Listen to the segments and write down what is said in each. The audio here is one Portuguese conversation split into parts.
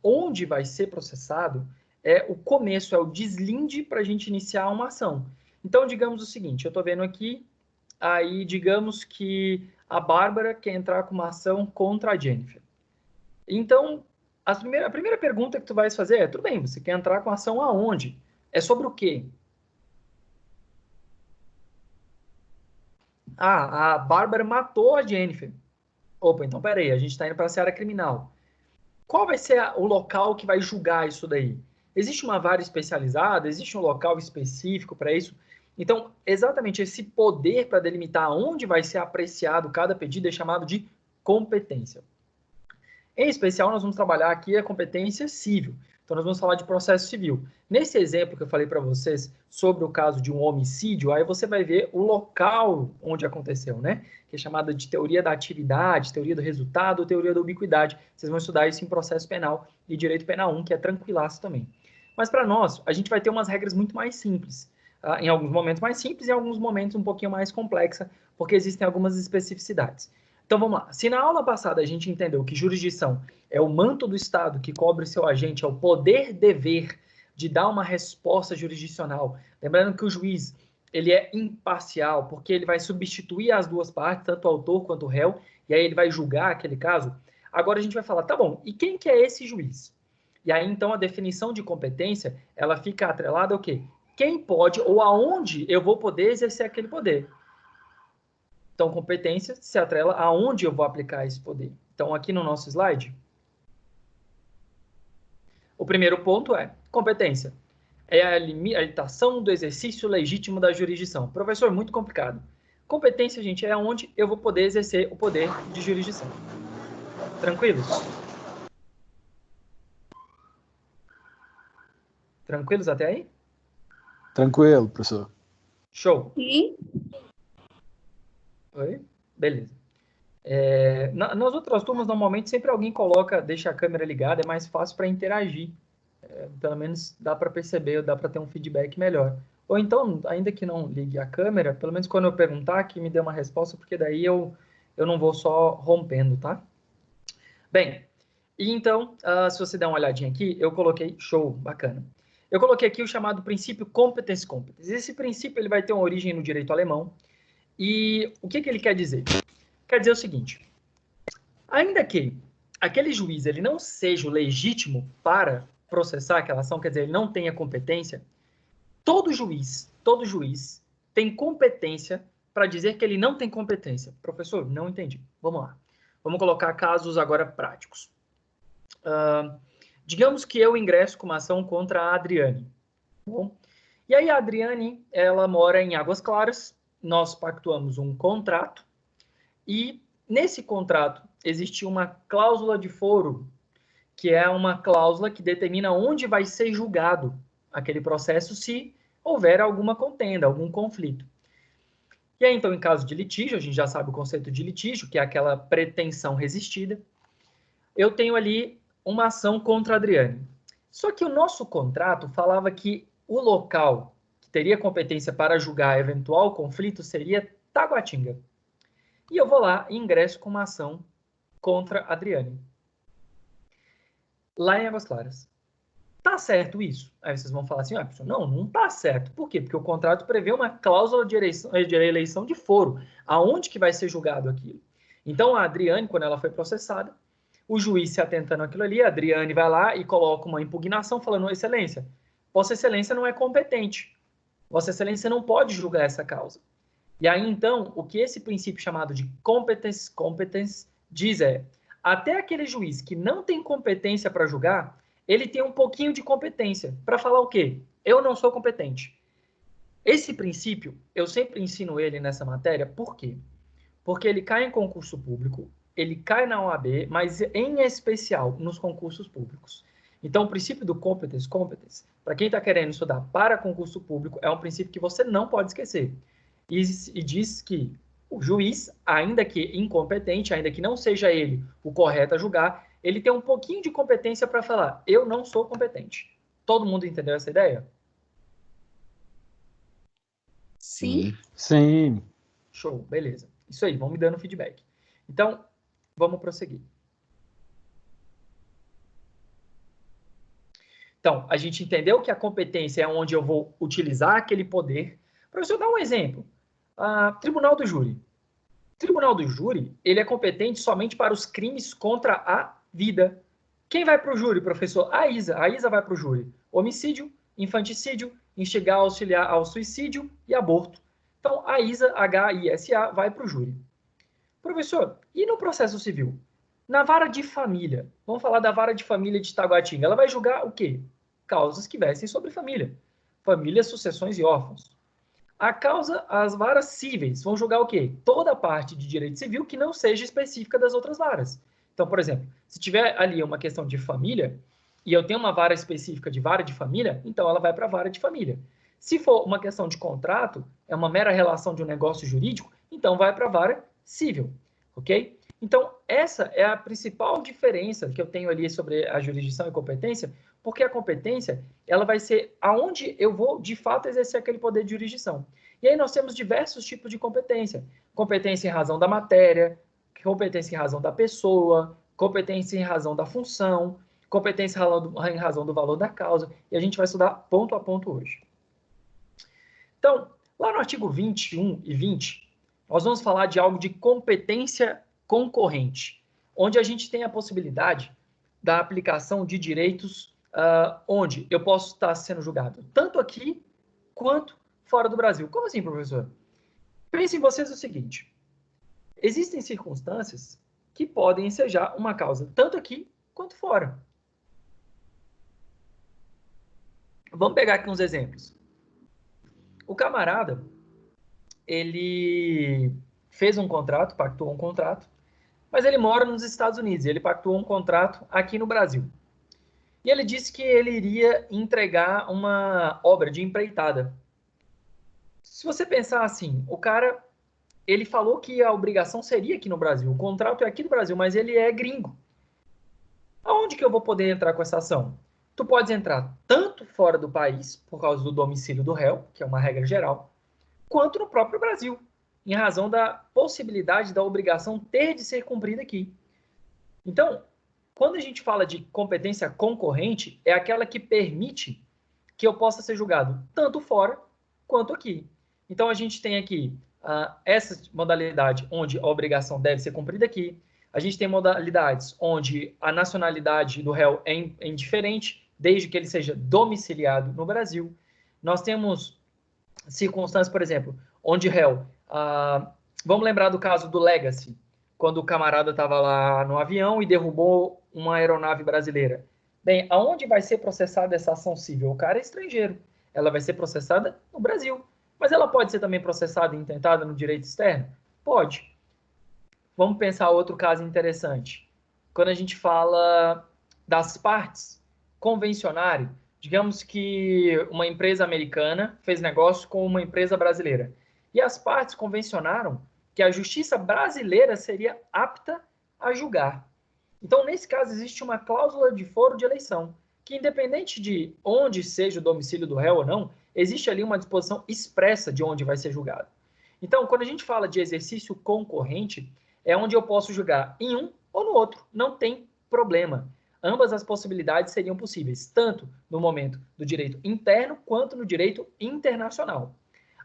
onde vai ser processado é o começo, é o deslinde para a gente iniciar uma ação. Então, digamos o seguinte, eu estou vendo aqui, aí digamos que a Bárbara quer entrar com uma ação contra a Jennifer. Então, a primeira pergunta que tu vai fazer é, tudo bem, você quer entrar com ação aonde? É sobre o quê? Ah, a Bárbara matou a Jennifer. Opa, então peraí, a gente está indo para a seara criminal. Qual vai ser o local que vai julgar isso daí? Existe uma vara especializada? Existe um local específico para isso? Então, exatamente esse poder para delimitar onde vai ser apreciado cada pedido é chamado de competência. Em especial, nós vamos trabalhar aqui a competência civil. Então, nós vamos falar de processo civil. Nesse exemplo que eu falei para vocês sobre o caso de um homicídio, aí você vai ver o local onde aconteceu, né? Que é chamada de teoria da atividade, teoria do resultado, teoria da ubiquidade. Vocês vão estudar isso em processo penal e direito penal 1, que é tranquilaço também. Mas para nós, a gente vai ter umas regras muito mais simples. Em alguns momentos mais simples e em alguns momentos um pouquinho mais complexa, porque existem algumas especificidades. Então vamos lá. Se na aula passada a gente entendeu que jurisdição é o manto do Estado que cobre seu agente, é o poder-dever de dar uma resposta jurisdicional. Lembrando que o juiz ele é imparcial, porque ele vai substituir as duas partes, tanto o autor quanto o réu, e aí ele vai julgar aquele caso. Agora a gente vai falar, tá bom, e quem que é esse juiz? E aí então a definição de competência, ela fica atrelada ao quê? Quem pode ou aonde eu vou poder exercer aquele poder. Então, competência se atrela aonde eu vou aplicar esse poder. Então, aqui no nosso slide, o primeiro ponto é competência. É a limitação do exercício legítimo da jurisdição. Professor, muito complicado. Competência, gente, é onde eu vou poder exercer o poder de jurisdição. Tranquilos? Tranquilos até aí? Tranquilo, professor. Show. Sim. Oi? Beleza. Nas outras turmas, normalmente, sempre alguém deixa a câmera ligada, é mais fácil para interagir. Pelo menos dá para perceber, dá para ter um feedback melhor. Ou então, ainda que não ligue a câmera, pelo menos quando eu perguntar, que me dê uma resposta, porque daí eu não vou só rompendo, tá? Bem, e então, se você der uma olhadinha aqui, eu coloquei, show, bacana. Eu coloquei aqui o chamado princípio competence competence. Esse princípio ele vai ter uma origem no direito alemão. E o que ele quer dizer? Quer dizer o seguinte, ainda que aquele juiz ele não seja o legítimo para processar aquela ação, quer dizer, ele não tenha competência, todo juiz tem competência para dizer que ele não tem competência. Professor, não entendi. Vamos lá. Vamos colocar casos agora práticos. Digamos que eu ingresso com uma ação contra a Adriane. Bom, e aí a Adriane, ela mora em Águas Claras, nós pactuamos um contrato e nesse contrato existe uma cláusula de foro, que é uma cláusula que determina onde vai ser julgado aquele processo se houver alguma contenda, algum conflito. E aí, então, em caso de litígio, a gente já sabe o conceito de litígio, que é aquela pretensão resistida, eu tenho ali uma ação contra a Adriane. Só que o nosso contrato falava que o local que teria competência para julgar eventual conflito seria Taguatinga. E eu vou lá e ingresso com uma ação contra a Adriane. Lá em Águas Claras. Tá certo isso? Aí vocês vão falar assim, não tá certo. Por quê? Porque o contrato prevê uma cláusula de eleição de foro. Aonde que vai ser julgado aquilo? Então, a Adriane, quando ela foi processada, o juiz se atentando àquilo ali, a Adriane vai lá e coloca uma impugnação falando, excelência, Vossa Excelência não é competente. Vossa Excelência não pode julgar essa causa. E aí, então, o que esse princípio chamado de competence diz é, até aquele juiz que não tem competência para julgar, ele tem um pouquinho de competência para falar o quê? Eu não sou competente. Esse princípio, eu sempre ensino ele nessa matéria, por quê? Porque ele cai em concurso público, ele cai na OAB, mas em especial nos concursos públicos. Então, o princípio do competence, para quem está querendo estudar para concurso público, é um princípio que você não pode esquecer. E diz que o juiz, ainda que incompetente, ainda que não seja ele o correto a julgar, ele tem um pouquinho de competência para falar, eu não sou competente. Todo mundo entendeu essa ideia? Sim. Sim. Show, beleza. Isso aí, vão me dando feedback. Então, vamos prosseguir. Então, a gente entendeu que a competência é onde eu vou utilizar aquele poder. Professor, dá um exemplo. Tribunal do Júri. Tribunal do Júri, ele é competente somente para os crimes contra a vida. Quem vai para o júri, professor? A ISA. A ISA vai para o júri. Homicídio, infanticídio, instigar, auxiliar ao suicídio e aborto. Então, a ISA, H-I-S-A, vai para o júri. Professor, e no processo civil? Na vara de família, vamos falar da vara de família de Taguatinga, ela vai julgar o quê? Causas que versem sobre família. Família, sucessões e órfãos. As varas cíveis vão julgar o quê? Toda a parte de direito civil que não seja específica das outras varas. Então, por exemplo, se tiver ali uma questão de família, e eu tenho uma vara específica de vara de família, então ela vai para a vara de família. Se for uma questão de contrato, é uma mera relação de um negócio jurídico, então vai para a vara civil, ok? Então, essa é a principal diferença que eu tenho ali sobre a jurisdição e competência, porque a competência, ela vai ser aonde eu vou, de fato, exercer aquele poder de jurisdição. E aí nós temos diversos tipos de competência. Competência em razão da matéria, competência em razão da pessoa, competência em razão da função, competência em razão do valor da causa, e a gente vai estudar ponto a ponto hoje. Então, lá no artigo 21 e 20, nós vamos falar de algo de competência concorrente, onde a gente tem a possibilidade da aplicação de direitos onde eu posso estar sendo julgado tanto aqui quanto fora do Brasil. Como assim, professor? Pensem vocês o seguinte, existem circunstâncias que podem ensejar uma causa tanto aqui quanto fora. Vamos pegar aqui uns exemplos. O camarada, ele fez um contrato, pactuou um contrato, mas ele mora nos Estados Unidos, ele pactuou um contrato aqui no Brasil. E ele disse que ele iria entregar uma obra de empreitada. Se você pensar assim, o cara, ele falou que a obrigação seria aqui no Brasil, o contrato é aqui no Brasil, mas ele é gringo. Aonde que eu vou poder entrar com essa ação? Tu podes entrar tanto fora do país, por causa do domicílio do réu, que é uma regra geral, quanto no próprio Brasil, em razão da possibilidade da obrigação ter de ser cumprida aqui. Então, quando a gente fala de competência concorrente, é aquela que permite que eu possa ser julgado tanto fora quanto aqui. Então, a gente tem aqui essa modalidade onde a obrigação deve ser cumprida aqui. A gente tem modalidades onde a nacionalidade do réu é indiferente, desde que ele seja domiciliado no Brasil. Nós temos circunstâncias, por exemplo, onde réu... vamos lembrar do caso do Legacy, quando o camarada estava lá no avião e derrubou uma aeronave brasileira. Bem, aonde vai ser processada essa ação civil? O cara é estrangeiro. Ela vai ser processada no Brasil. Mas ela pode ser também processada e intentada no direito externo? Pode. Vamos pensar outro caso interessante. Quando a gente fala das partes, convencionário, digamos que uma empresa americana fez negócio com uma empresa brasileira. E as partes convencionaram que a justiça brasileira seria apta a julgar. Então, nesse caso, existe uma cláusula de foro de eleição, que independente de onde seja o domicílio do réu ou não, existe ali uma disposição expressa de onde vai ser julgado. Então, quando a gente fala de exercício concorrente, é onde eu posso julgar em um ou no outro, não tem problema. Ambas as possibilidades seriam possíveis, tanto no momento do direito interno quanto no direito internacional.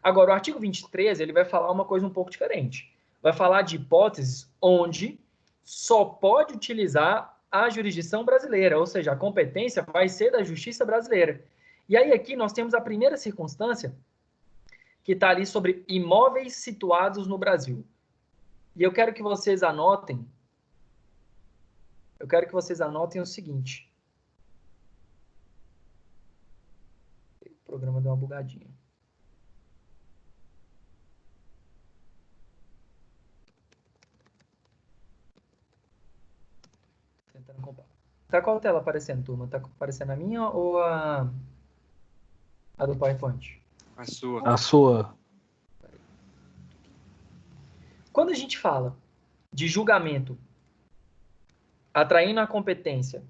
Agora, o artigo 23, ele vai falar uma coisa um pouco diferente. Vai falar de hipóteses onde só pode utilizar a jurisdição brasileira, ou seja, a competência vai ser da justiça brasileira. E aí aqui nós temos a primeira circunstância que está ali sobre imóveis situados no Brasil. E eu quero que vocês anotem, o seguinte. O programa deu uma bugadinha. Tentando comparar. Tá qual tela aparecendo, turma? Tá aparecendo a minha ou a do PowerPoint? A sua. A sua. Quando a gente fala de julgamento atraindo a competência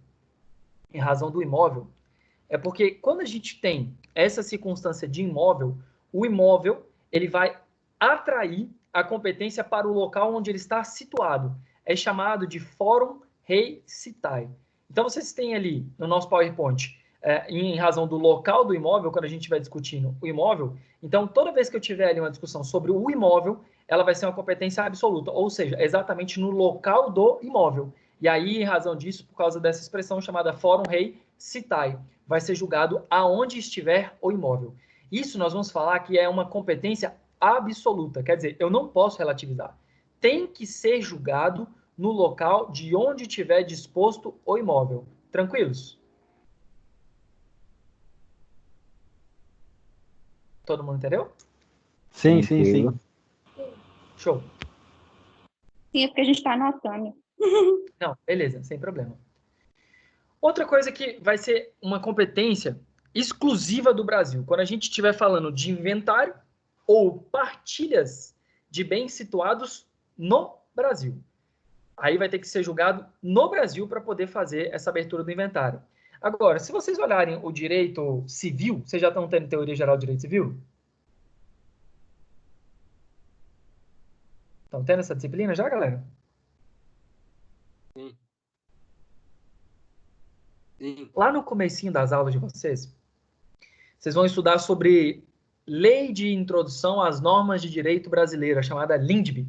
em razão do imóvel, é porque quando a gente tem essa circunstância de imóvel, o imóvel ele vai atrair a competência para o local onde ele está situado. É chamado de fórum rei citae. Então, vocês têm ali no nosso PowerPoint em razão do local do imóvel, quando a gente estiver discutindo o imóvel. Então, toda vez que eu tiver ali uma discussão sobre o imóvel, ela vai ser uma competência absoluta, ou seja, exatamente no local do imóvel. E aí, em razão disso, por causa dessa expressão chamada fórum rei citai, vai ser julgado aonde estiver o imóvel. Isso nós vamos falar que é uma competência absoluta, quer dizer, eu não posso relativizar. Tem que ser julgado no local de onde estiver disposto o imóvel. Tranquilos? Todo mundo entendeu? Sim. Show. Sim, é porque a gente está anotando. Não, beleza, sem problema. Outra coisa que vai ser uma competência exclusiva do Brasil, quando a gente estiver falando de inventário ou partilhas de bens situados no Brasil. Aí vai ter que ser julgado no Brasil para poder fazer essa abertura do inventário. Agora, se vocês olharem o direito civil, vocês já estão tendo teoria geral de direito civil? Estão tendo essa disciplina já, galera? Sim. Lá no comecinho das aulas de vocês vão estudar sobre Lei de Introdução às Normas de Direito Brasileira, chamada LINDB.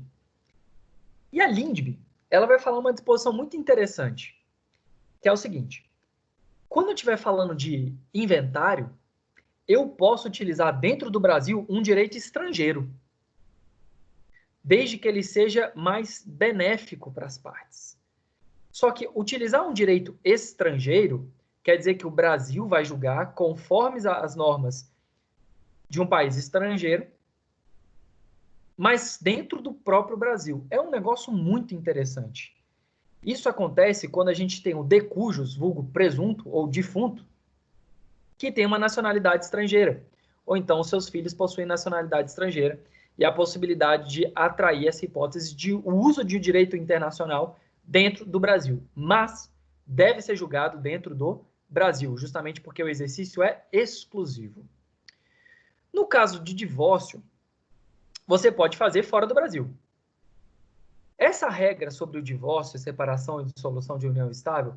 E a LINDB, ela vai falar uma disposição muito interessante, que é o seguinte: quando eu estiver falando de inventário, eu posso utilizar dentro do Brasil um direito estrangeiro, desde que ele seja mais benéfico para as partes. Só que utilizar um direito estrangeiro quer dizer que o Brasil vai julgar conforme as normas de um país estrangeiro, mas dentro do próprio Brasil. É um negócio muito interessante. Isso acontece quando a gente tem o de cujus, vulgo presunto ou defunto, que tem uma nacionalidade estrangeira, ou então seus filhos possuem nacionalidade estrangeira, e a possibilidade de atrair essa hipótese de uso de direito internacional dentro do Brasil. Mas deve ser julgado dentro do Brasil, justamente porque o exercício é exclusivo. No caso de divórcio, você pode fazer fora do Brasil. Essa regra sobre o divórcio, separação e dissolução de união estável,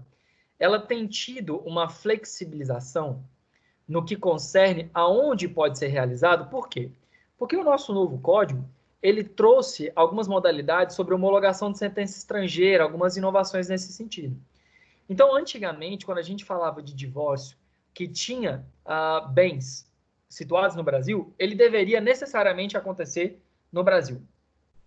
ela tem tido uma flexibilização no que concerne aonde pode ser realizado. Por quê? Porque o nosso novo código, ele trouxe algumas modalidades sobre homologação de sentença estrangeira, algumas inovações nesse sentido. Então, antigamente, quando a gente falava de divórcio que tinha bens situados no Brasil, ele deveria necessariamente acontecer no Brasil.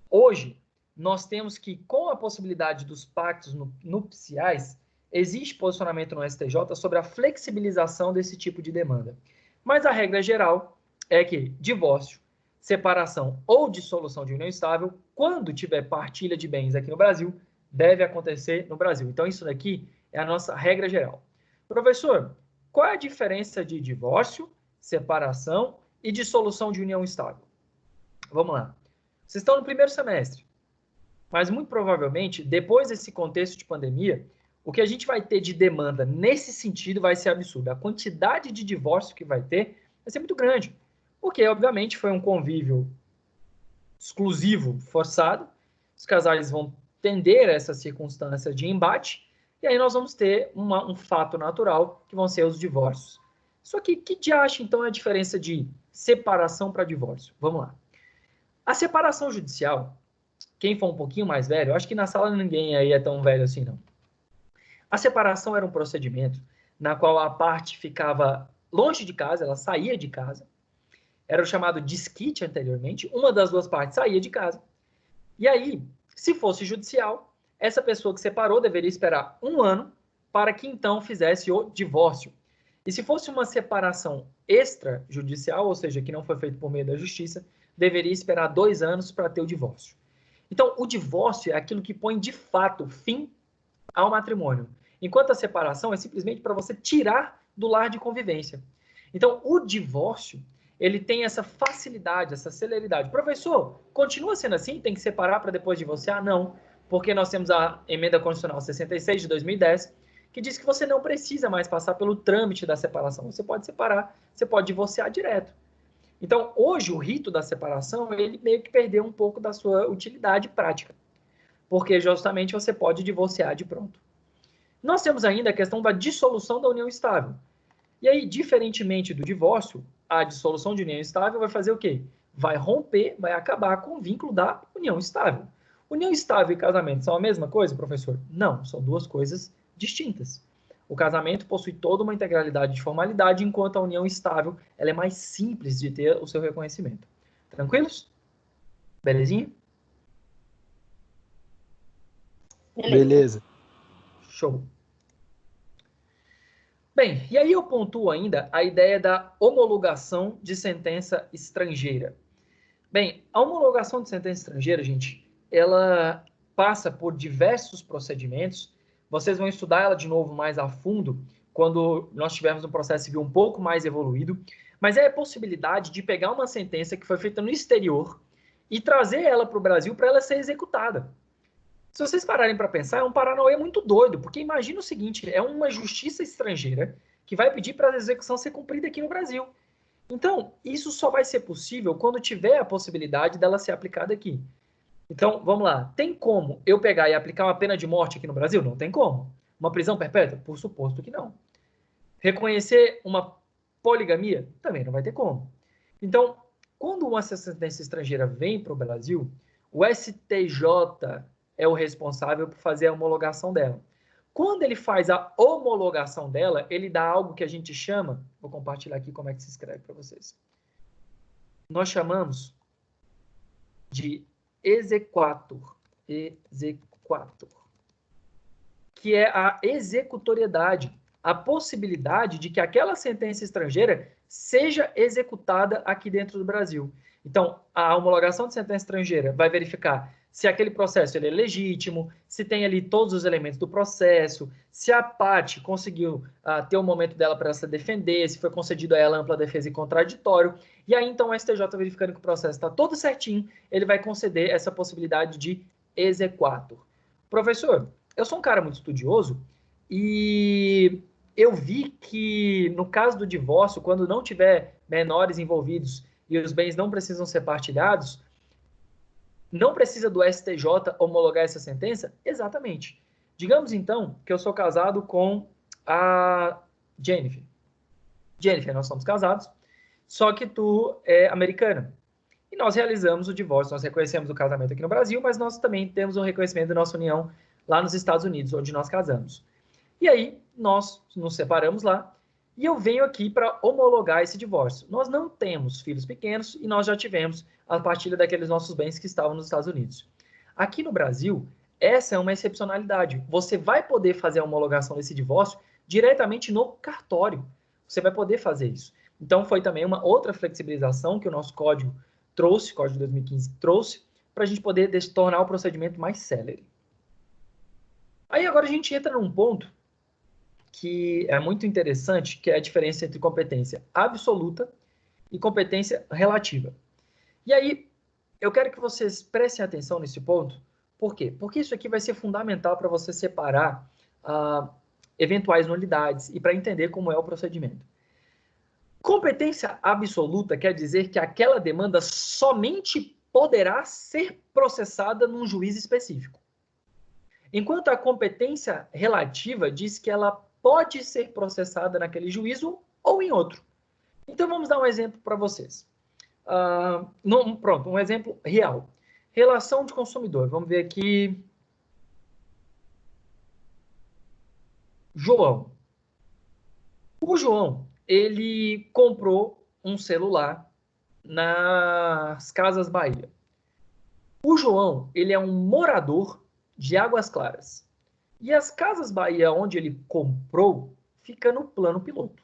Hoje, nós temos que, com a possibilidade dos pactos nupciais, existe posicionamento no STJ sobre a flexibilização desse tipo de demanda. Mas a regra geral é que divórcio, separação ou dissolução de união estável, quando tiver partilha de bens aqui no Brasil, deve acontecer no Brasil. Então, isso daqui é a nossa regra geral. Professor, qual é a diferença de divórcio, separação e dissolução de união estável? Vamos lá. Vocês estão no primeiro semestre, mas muito provavelmente, depois desse contexto de pandemia, o que a gente vai ter de demanda nesse sentido vai ser absurdo. A quantidade de divórcio que vai ter vai ser muito grande, porque, obviamente, foi um convívio exclusivo, forçado. Os casais vão tender a essa circunstância de embate, e aí nós vamos ter um fato natural, que vão ser os divórcios. Só que de acha, então, é a diferença de separação para divórcio? Vamos lá. A separação judicial, quem for um pouquinho mais velho, eu acho que na sala ninguém aí é tão velho assim, não. A separação era um procedimento na qual a parte ficava longe de casa, ela saía de casa. Era o chamado desquite anteriormente. Uma das duas partes saía de casa. E aí, se fosse judicial, essa pessoa que separou deveria esperar 1 ano para que então fizesse o divórcio. E se fosse uma separação extrajudicial, ou seja, que não foi feito por meio da justiça, deveria esperar 2 anos para ter o divórcio. Então, o divórcio é aquilo que põe de fato fim ao matrimônio, enquanto a separação é simplesmente para você tirar do lar de convivência. Então, o divórcio, ele tem essa facilidade, essa celeridade. Professor, continua sendo assim? Tem que separar para depois divorciar? Não, porque nós temos a Emenda Constitucional 66 de 2010, que diz que você não precisa mais passar pelo trâmite da separação. Você pode separar, você pode divorciar direto. Então, hoje, o rito da separação, ele meio que perdeu um pouco da sua utilidade prática, porque justamente você pode divorciar de pronto. Nós temos ainda a questão da dissolução da união estável. E aí, diferentemente do divórcio, a dissolução de união estável vai fazer o quê? Vai romper, vai acabar com o vínculo da união estável. União estável e casamento são a mesma coisa, professor? Não, são duas coisas distintas. O casamento possui toda uma integralidade de formalidade, enquanto a união estável ela é mais simples de ter o seu reconhecimento. Tranquilos? Belezinha? Beleza. Show. Bem, e aí eu pontuo ainda a ideia da homologação de sentença estrangeira. Bem, a homologação de sentença estrangeira, gente, ela passa por diversos procedimentos. Vocês vão estudar ela de novo mais a fundo quando nós tivermos um processo civil um pouco mais evoluído. Mas é a possibilidade de pegar uma sentença que foi feita no exterior e trazer ela para o Brasil para ela ser executada. Se vocês pararem para pensar, é um paranauê muito doido, porque imagina o seguinte, é uma justiça estrangeira que vai pedir para a execução ser cumprida aqui no Brasil. Então, isso só vai ser possível quando tiver a possibilidade dela ser aplicada aqui. Então, vamos lá. Tem como eu pegar e aplicar uma pena de morte aqui no Brasil? Não tem como. Uma prisão perpétua? Por suposto que não. Reconhecer uma poligamia? Também não vai ter como. Então, quando uma sentença estrangeira vem para o Brasil, o STJ é o responsável por fazer a homologação dela. Quando ele faz a homologação dela, ele dá algo que a gente chama, vou compartilhar aqui como é que se escreve para vocês. Nós chamamos de exequatur, que é a executoriedade, a possibilidade de que aquela sentença estrangeira seja executada aqui dentro do Brasil. Então, a homologação de sentença estrangeira vai verificar se aquele processo ele é legítimo, se tem ali todos os elementos do processo, se a parte conseguiu ter o momento dela para se defender, se foi concedido a ela ampla defesa e contraditório. E aí, então, o STJ, verificando que o processo está todo certinho, ele vai conceder essa possibilidade de exequatur. Professor, eu sou um cara muito estudioso e eu vi que, no caso do divórcio, quando não tiver menores envolvidos e os bens não precisam ser partilhados, não precisa do STJ homologar essa sentença? Exatamente. Digamos, então, que eu sou casado com a Jennifer. Jennifer, nós somos casados, só que tu é americana. E nós realizamos o divórcio, nós reconhecemos o casamento aqui no Brasil, mas nós também temos o reconhecimento da nossa união lá nos Estados Unidos, onde nós casamos. E aí, nós nos separamos lá, e eu venho aqui para homologar esse divórcio. Nós não temos filhos pequenos e nós já tivemos a partilha daqueles nossos bens que estavam nos Estados Unidos. Aqui no Brasil, essa é uma excepcionalidade. Você vai poder fazer a homologação desse divórcio diretamente no cartório. Você vai poder fazer isso. Então, foi também uma outra flexibilização que o nosso código trouxe, código de 2015 trouxe, para a gente poder tornar o procedimento mais célere. Aí agora a gente entra num ponto que é muito interessante, que é a diferença entre competência absoluta e competência relativa. E aí, eu quero que vocês prestem atenção nesse ponto. Por quê? Porque isso aqui vai ser fundamental para você separar eventuais nulidades e para entender como é o procedimento. Competência absoluta quer dizer que aquela demanda somente poderá ser processada num juiz específico. Enquanto a competência relativa diz que ela pode ser processada naquele juízo ou em outro. Então, vamos dar um exemplo para vocês. Pronto, um exemplo real. Relação de consumidor. Vamos ver aqui. João. O João, ele comprou um celular nas Casas Bahia. O João, ele é um morador de Águas Claras. E as Casas Bahia, onde ele comprou, fica no plano piloto.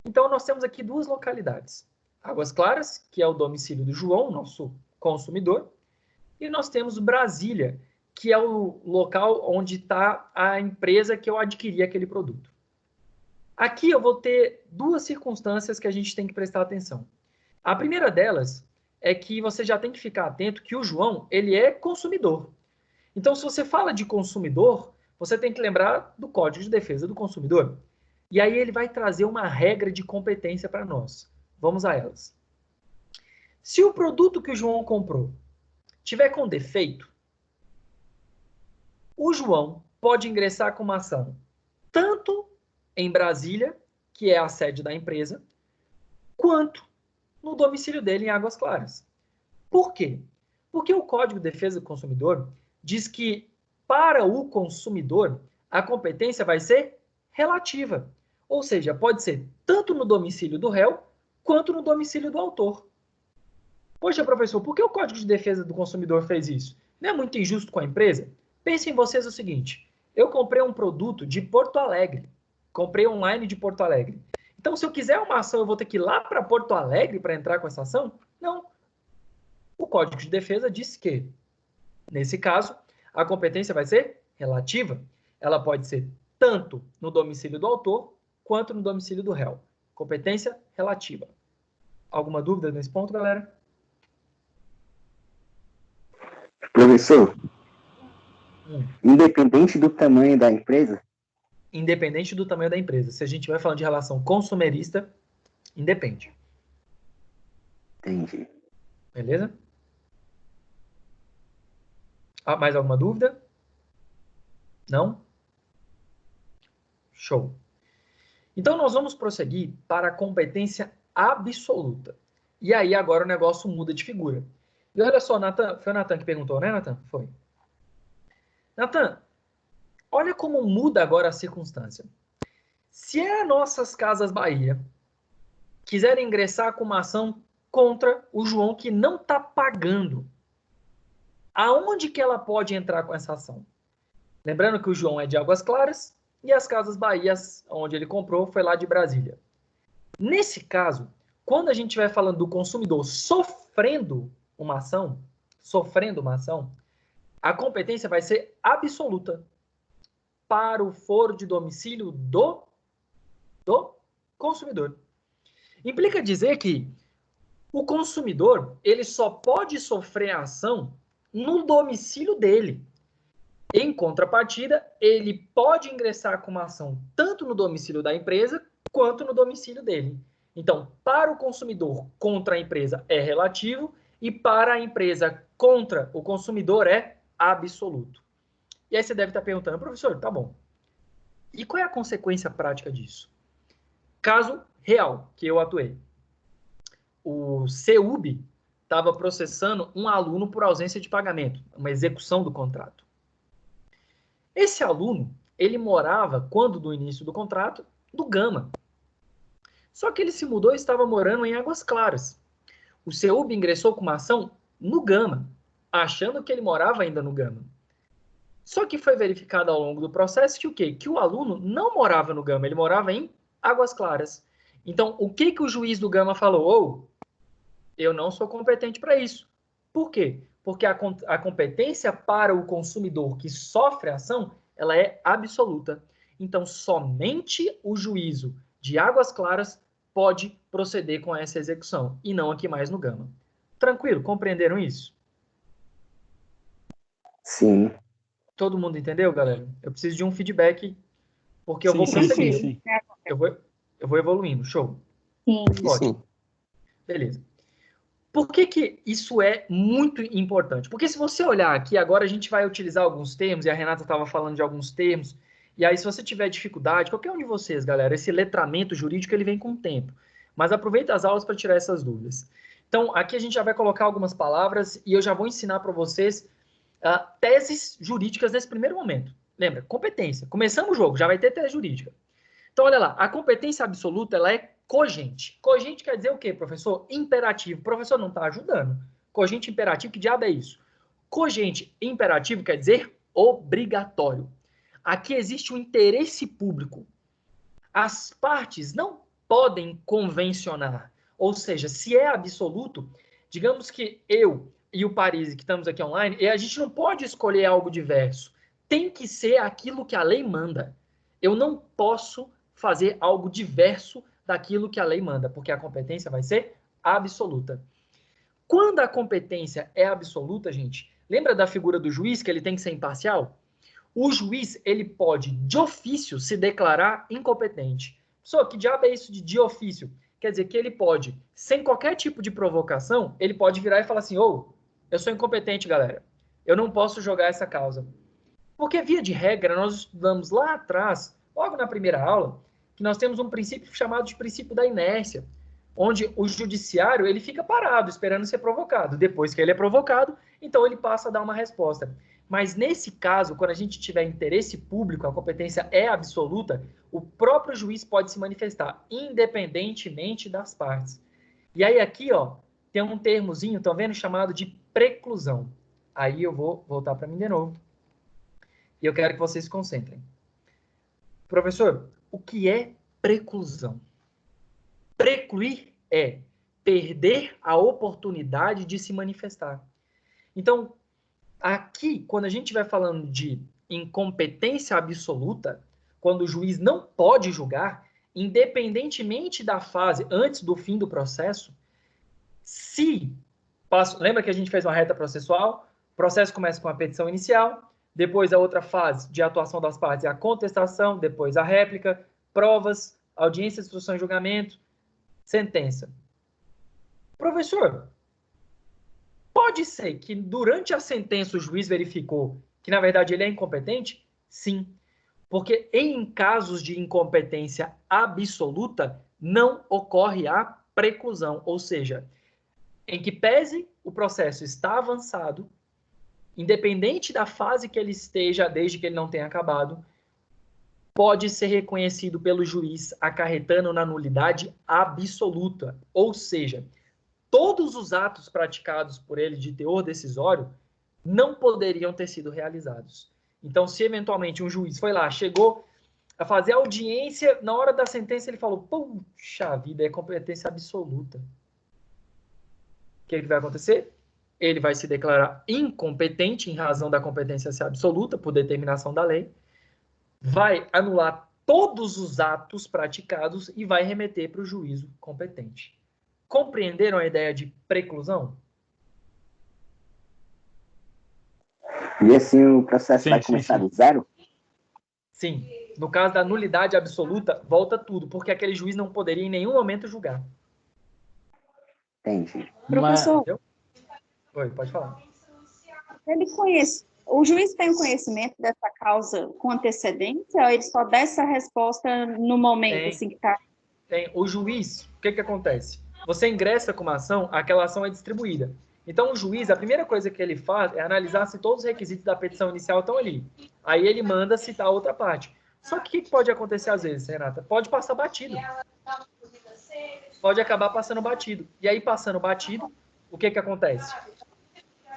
Então, nós temos aqui duas localidades. Águas Claras, que é o domicílio do João, nosso consumidor, e nós temos Brasília, que é o local onde está a empresa que eu adquiri aquele produto. Aqui eu vou ter duas circunstâncias que a gente tem que prestar atenção. A primeira delas é que você já tem que ficar atento que o João, ele é consumidor. Então, se você fala de consumidor, você tem que lembrar do Código de Defesa do Consumidor. E aí ele vai trazer uma regra de competência para nós. Vamos a elas. Se o produto que o João comprou tiver com defeito, o João pode ingressar com uma ação tanto em Brasília, que é a sede da empresa, quanto no domicílio dele em Águas Claras. Por quê? Porque o Código de Defesa do Consumidor diz que, para o consumidor, a competência vai ser relativa. Ou seja, pode ser tanto no domicílio do réu, quanto no domicílio do autor. Poxa, professor, por que o Código de Defesa do Consumidor fez isso? Não é muito injusto com a empresa? Pensem em vocês o seguinte, eu comprei um produto de Porto Alegre, comprei online de Porto Alegre. Então, se eu quiser uma ação, eu vou ter que ir lá para Porto Alegre para entrar com essa ação? Não. O Código de Defesa diz que, nesse caso, a competência vai ser relativa. Ela pode ser tanto no domicílio do autor, quanto no domicílio do réu. Competência relativa. Alguma dúvida nesse ponto, galera? Professor, independente do tamanho da empresa? Independente do tamanho da empresa. Se a gente vai falando de relação consumerista, independe. Entendi. Beleza? Mais alguma dúvida? Não? Show. Então, nós vamos prosseguir para a competência absoluta. E aí, agora o negócio muda de figura. E olha só, Nathan, foi o Nathan que perguntou, né, Nathan? Foi. Nathan, olha como muda agora a circunstância. Se as nossas Casas Bahia quiserem ingressar com uma ação contra o João que não está pagando, aonde que ela pode entrar com essa ação? Lembrando que o João é de Águas Claras e as Casas Bahia, onde ele comprou, foi lá de Brasília. Nesse caso, quando a gente estiver falando do consumidor sofrendo uma ação, a competência vai ser absoluta para o foro de domicílio do consumidor. Implica dizer que o consumidor, ele só pode sofrer a ação no domicílio dele. Em contrapartida, ele pode ingressar com uma ação tanto no domicílio da empresa quanto no domicílio dele. Então, para o consumidor contra a empresa é relativo e para a empresa contra o consumidor é absoluto. E aí você deve estar perguntando, professor, tá bom. E qual é a consequência prática disso? Caso real que eu atuei. O CEUB estava processando um aluno por ausência de pagamento, uma execução do contrato. Esse aluno, ele morava, quando do início do contrato, no Gama. Só que ele se mudou e estava morando em Águas Claras. O CEUB ingressou com uma ação no Gama, achando que ele morava ainda no Gama. Só que foi verificado ao longo do processo que o quê? Que o aluno não morava no Gama, ele morava em Águas Claras. Então, o que o juiz do Gama falou? Eu não sou competente para isso. Por quê? Porque a competência para o consumidor que sofre a ação, ela é absoluta. Então, somente o juízo de Águas Claras pode proceder com essa execução, e não aqui mais no Gama. Tranquilo? Compreenderam isso? Sim. Todo mundo entendeu, galera? Eu preciso de um feedback, porque eu vou prosseguir. Sim. Eu vou evoluindo. Show. Sim. Ótimo. Beleza. Por que isso é muito importante? Porque se você olhar aqui, agora a gente vai utilizar alguns termos, e a Renata estava falando de alguns termos, e aí se você tiver dificuldade, qualquer um de vocês, galera, esse letramento jurídico, ele vem com o tempo. Mas aproveita as aulas para tirar essas dúvidas. Então, aqui a gente já vai colocar algumas palavras, e eu já vou ensinar para vocês teses jurídicas nesse primeiro momento. Lembra? Competência. Começamos o jogo, já vai ter tese jurídica. Então, olha lá, a competência absoluta, ela é cogente. Cogente quer dizer o quê, professor? Imperativo. O professor não está ajudando. Cogente imperativo, que diabo é isso? Cogente imperativo quer dizer obrigatório. Aqui existe um interesse público. As partes não podem convencionar. Ou seja, se é absoluto, digamos que eu e o Paris, que estamos aqui online, e a gente não pode escolher algo diverso. Tem que ser aquilo que a lei manda. Eu não posso fazer algo diverso daquilo que a lei manda, porque a competência vai ser absoluta. Quando a competência é absoluta, gente, lembra da figura do juiz, que ele tem que ser imparcial? O juiz, ele pode, de ofício, se declarar incompetente. Só que diabo é isso de ofício? Quer dizer que ele pode, sem qualquer tipo de provocação, ele pode virar e falar assim, eu sou incompetente, galera. Eu não posso jogar essa causa. Porque, via de regra, nós estudamos lá atrás, logo na primeira aula, que nós temos um princípio chamado de princípio da inércia, onde o judiciário ele fica parado, esperando ser provocado. Depois que ele é provocado, então ele passa a dar uma resposta. Mas nesse caso, quando a gente tiver interesse público, a competência é absoluta, o próprio juiz pode se manifestar, independentemente das partes. E aí aqui, ó, tem um termozinho, estão vendo, chamado de preclusão. Aí eu vou voltar para mim de novo. E eu quero que vocês se concentrem. Professor, o que é preclusão? Precluir é perder a oportunidade de se manifestar. Então, aqui, quando a gente estiver falando de incompetência absoluta, quando o juiz não pode julgar, independentemente da fase antes do fim do processo, lembra que a gente fez uma reta processual? O processo começa com a petição inicial, depois a outra fase de atuação das partes é a contestação, depois a réplica, provas, audiência, instrução e julgamento, sentença. Professor, pode ser que durante a sentença o juiz verificou que, na verdade, ele é incompetente? Sim. Porque em casos de incompetência absoluta, não ocorre a preclusão, ou seja, em que pese o processo está avançado, independente da fase que ele esteja, desde que ele não tenha acabado, pode ser reconhecido pelo juiz acarretando na nulidade absoluta, ou seja, todos os atos praticados por ele de teor decisório não poderiam ter sido realizados. Então, se eventualmente um juiz foi lá, chegou a fazer audiência, na hora da sentença ele falou, puxa vida, é competência absoluta. O que vai acontecer? Ele vai se declarar incompetente em razão da competência ser absoluta, por determinação da lei, vai anular todos os atos praticados e vai remeter para o juízo competente. Compreenderam a ideia de preclusão? E assim o processo vai começar do zero? Sim. No caso da nulidade absoluta, volta tudo, porque aquele juiz não poderia em nenhum momento julgar. Entendi. Professor, Oi, pode falar. O juiz tem o conhecimento dessa causa com antecedência ou ele só dá essa resposta no momento assim que está? Tem. O juiz, o que acontece? Você ingressa com uma ação, aquela ação é distribuída. Então, o juiz, a primeira coisa que ele faz é analisar se todos os requisitos da petição inicial estão ali. Aí ele manda citar a outra parte. Só que o que pode acontecer às vezes, Renata? Pode passar batido. Pode acabar passando batido. E aí, passando batido, o que acontece?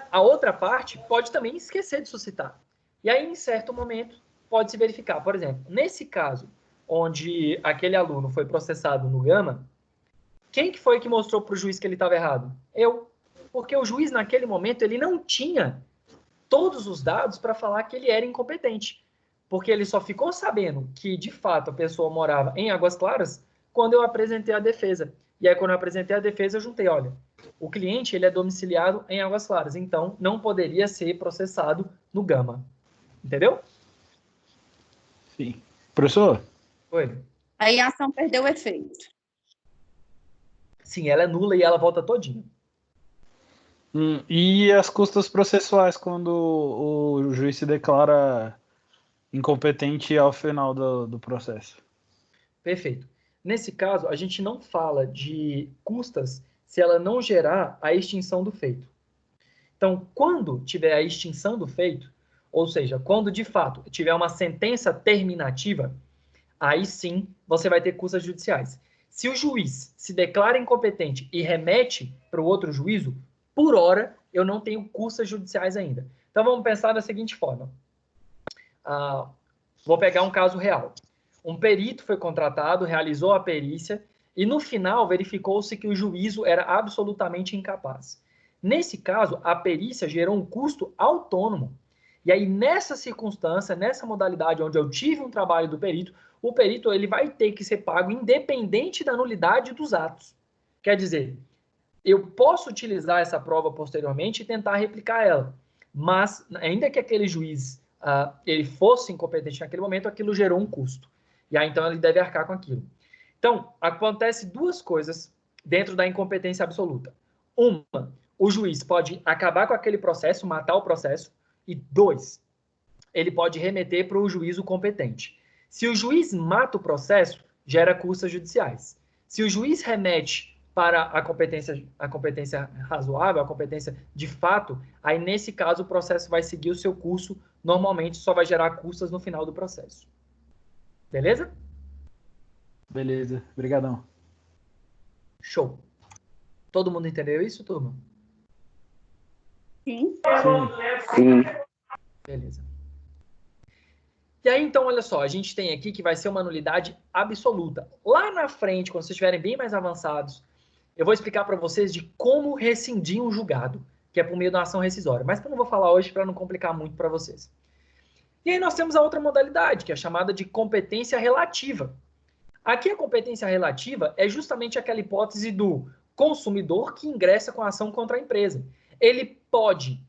A outra parte pode também esquecer de suscitar. E aí, em certo momento, pode se verificar. Por exemplo, nesse caso, onde aquele aluno foi processado no Gama, quem que foi que mostrou para o juiz que ele estava errado? Eu. Porque o juiz, naquele momento, ele não tinha todos os dados para falar que ele era incompetente. Porque ele só ficou sabendo que, de fato, a pessoa morava em Águas Claras quando eu apresentei a defesa. E aí, quando eu apresentei a defesa, eu juntei, olha, o cliente ele é domiciliado em Águas Claras, então não poderia ser processado no Gama. Entendeu? Sim. Professor? Oi. Aí a ação perdeu o efeito. Sim, ela é nula e ela volta todinha. E as custas processuais quando o juiz se declara incompetente ao final do processo? Perfeito. Nesse caso, a gente não fala de custas se ela não gerar a extinção do feito. Então, quando tiver a extinção do feito, ou seja, quando de fato tiver uma sentença terminativa, aí sim você vai ter custas judiciais. Se o juiz se declara incompetente e remete para o outro juízo, por hora eu não tenho custas judiciais ainda. Então vamos pensar da seguinte forma. Vou pegar um caso real. Um perito foi contratado, realizou a perícia e no final verificou-se que o juízo era absolutamente incapaz. Nesse caso, a perícia gerou um custo autônomo. E aí, nessa circunstância, nessa modalidade onde eu tive um trabalho do perito, o perito ele vai ter que ser pago independente da nulidade dos atos. Quer dizer, eu posso utilizar essa prova posteriormente e tentar replicar ela, mas ainda que aquele juiz ele fosse incompetente naquele momento, aquilo gerou um custo. E aí, então, ele deve arcar com aquilo. Então, acontece duas coisas dentro da incompetência absoluta. Uma, o juiz pode acabar com aquele processo, matar o processo. E dois, ele pode remeter para o juízo competente. Se o juiz mata o processo, gera custas judiciais. Se o juiz remete para a competência razoável, a competência de fato, aí nesse caso o processo vai seguir o seu curso, normalmente só vai gerar custas no final do processo. Beleza? Beleza, obrigadão. Show. Todo mundo entendeu isso, turma? Sim. Sim. Beleza. E aí, então, olha só, a gente tem aqui que vai ser uma nulidade absoluta. Lá na frente, quando vocês estiverem bem mais avançados, eu vou explicar para vocês de como rescindir um julgado, que é por meio da ação rescisória. Mas eu não vou falar hoje para não complicar muito para vocês. E aí nós temos a outra modalidade, que é chamada de competência relativa. Aqui a competência relativa é justamente aquela hipótese do consumidor que ingressa com a ação contra a empresa. Ele pode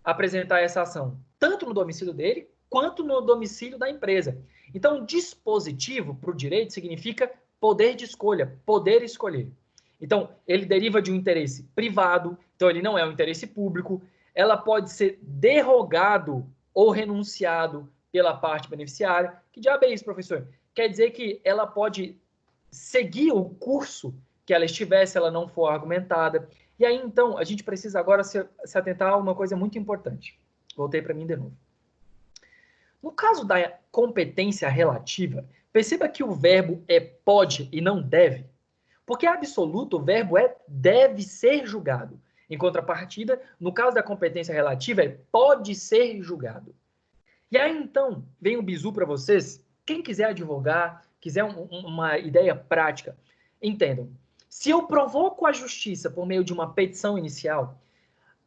apresentar essa ação tanto no domicílio dele, quanto no domicílio da empresa. Então, dispositivo para o direito significa poder de escolha, poder escolher. Então, ele deriva de um interesse privado, então ele não é um interesse público, ela pode ser derrogado ou renunciado pela parte beneficiária. Que diabo é isso, professor? Quer dizer que ela pode seguir o curso que ela estiver, se ela não for argumentada. E aí, então, a gente precisa agora se atentar a uma coisa muito importante. Voltei para mim de novo. No caso da competência relativa, perceba que o verbo é pode e não deve. Porque absoluto, o verbo é deve ser julgado. Em contrapartida, no caso da competência relativa, é pode ser julgado. E aí, então, vem o bizu para vocês. Quem quiser advogar, quiser uma ideia prática, entendam. Se eu provoco a justiça por meio de uma petição inicial,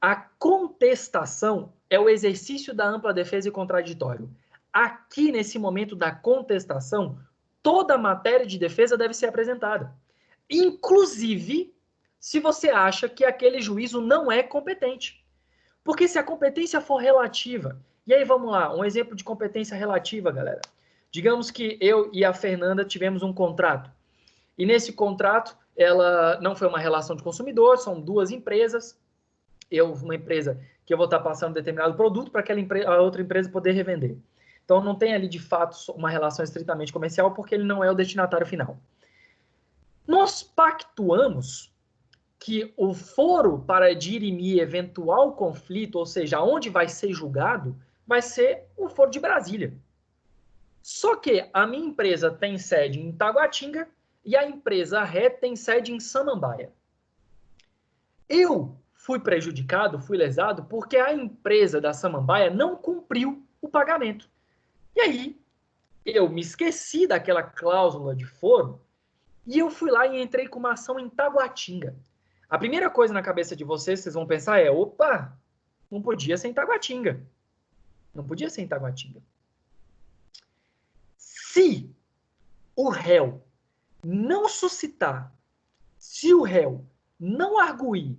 a contestação é o exercício da ampla defesa e contraditório. Aqui, nesse momento da contestação, toda a matéria de defesa deve ser apresentada. Inclusive, se você acha que aquele juízo não é competente. Porque se a competência for relativa, e aí vamos lá, um exemplo de competência relativa, galera. Digamos que eu e a Fernanda tivemos um contrato. E nesse contrato, ela não foi uma relação de consumidor, são duas empresas. Uma empresa que eu vou estar passando determinado produto para a outra empresa poder revender. Então, não tem ali, de fato, uma relação estritamente comercial, porque ele não é o destinatário final. Nós pactuamos que o foro para dirimir eventual conflito, ou seja, onde vai ser julgado, vai ser o foro de Brasília. Só que a minha empresa tem sede em Taguatinga e a empresa ré tem sede em Samambaia. Eu fui prejudicado, fui lesado, porque a empresa da Samambaia não cumpriu o pagamento. E aí, eu me esqueci daquela cláusula de foro e eu fui lá e entrei com uma ação em Taguatinga. A primeira coisa na cabeça de vocês vão pensar é, opa, não podia ser em Taguatinga. Não podia ser em Taguatinga. Se o réu não suscitar, se o réu não arguir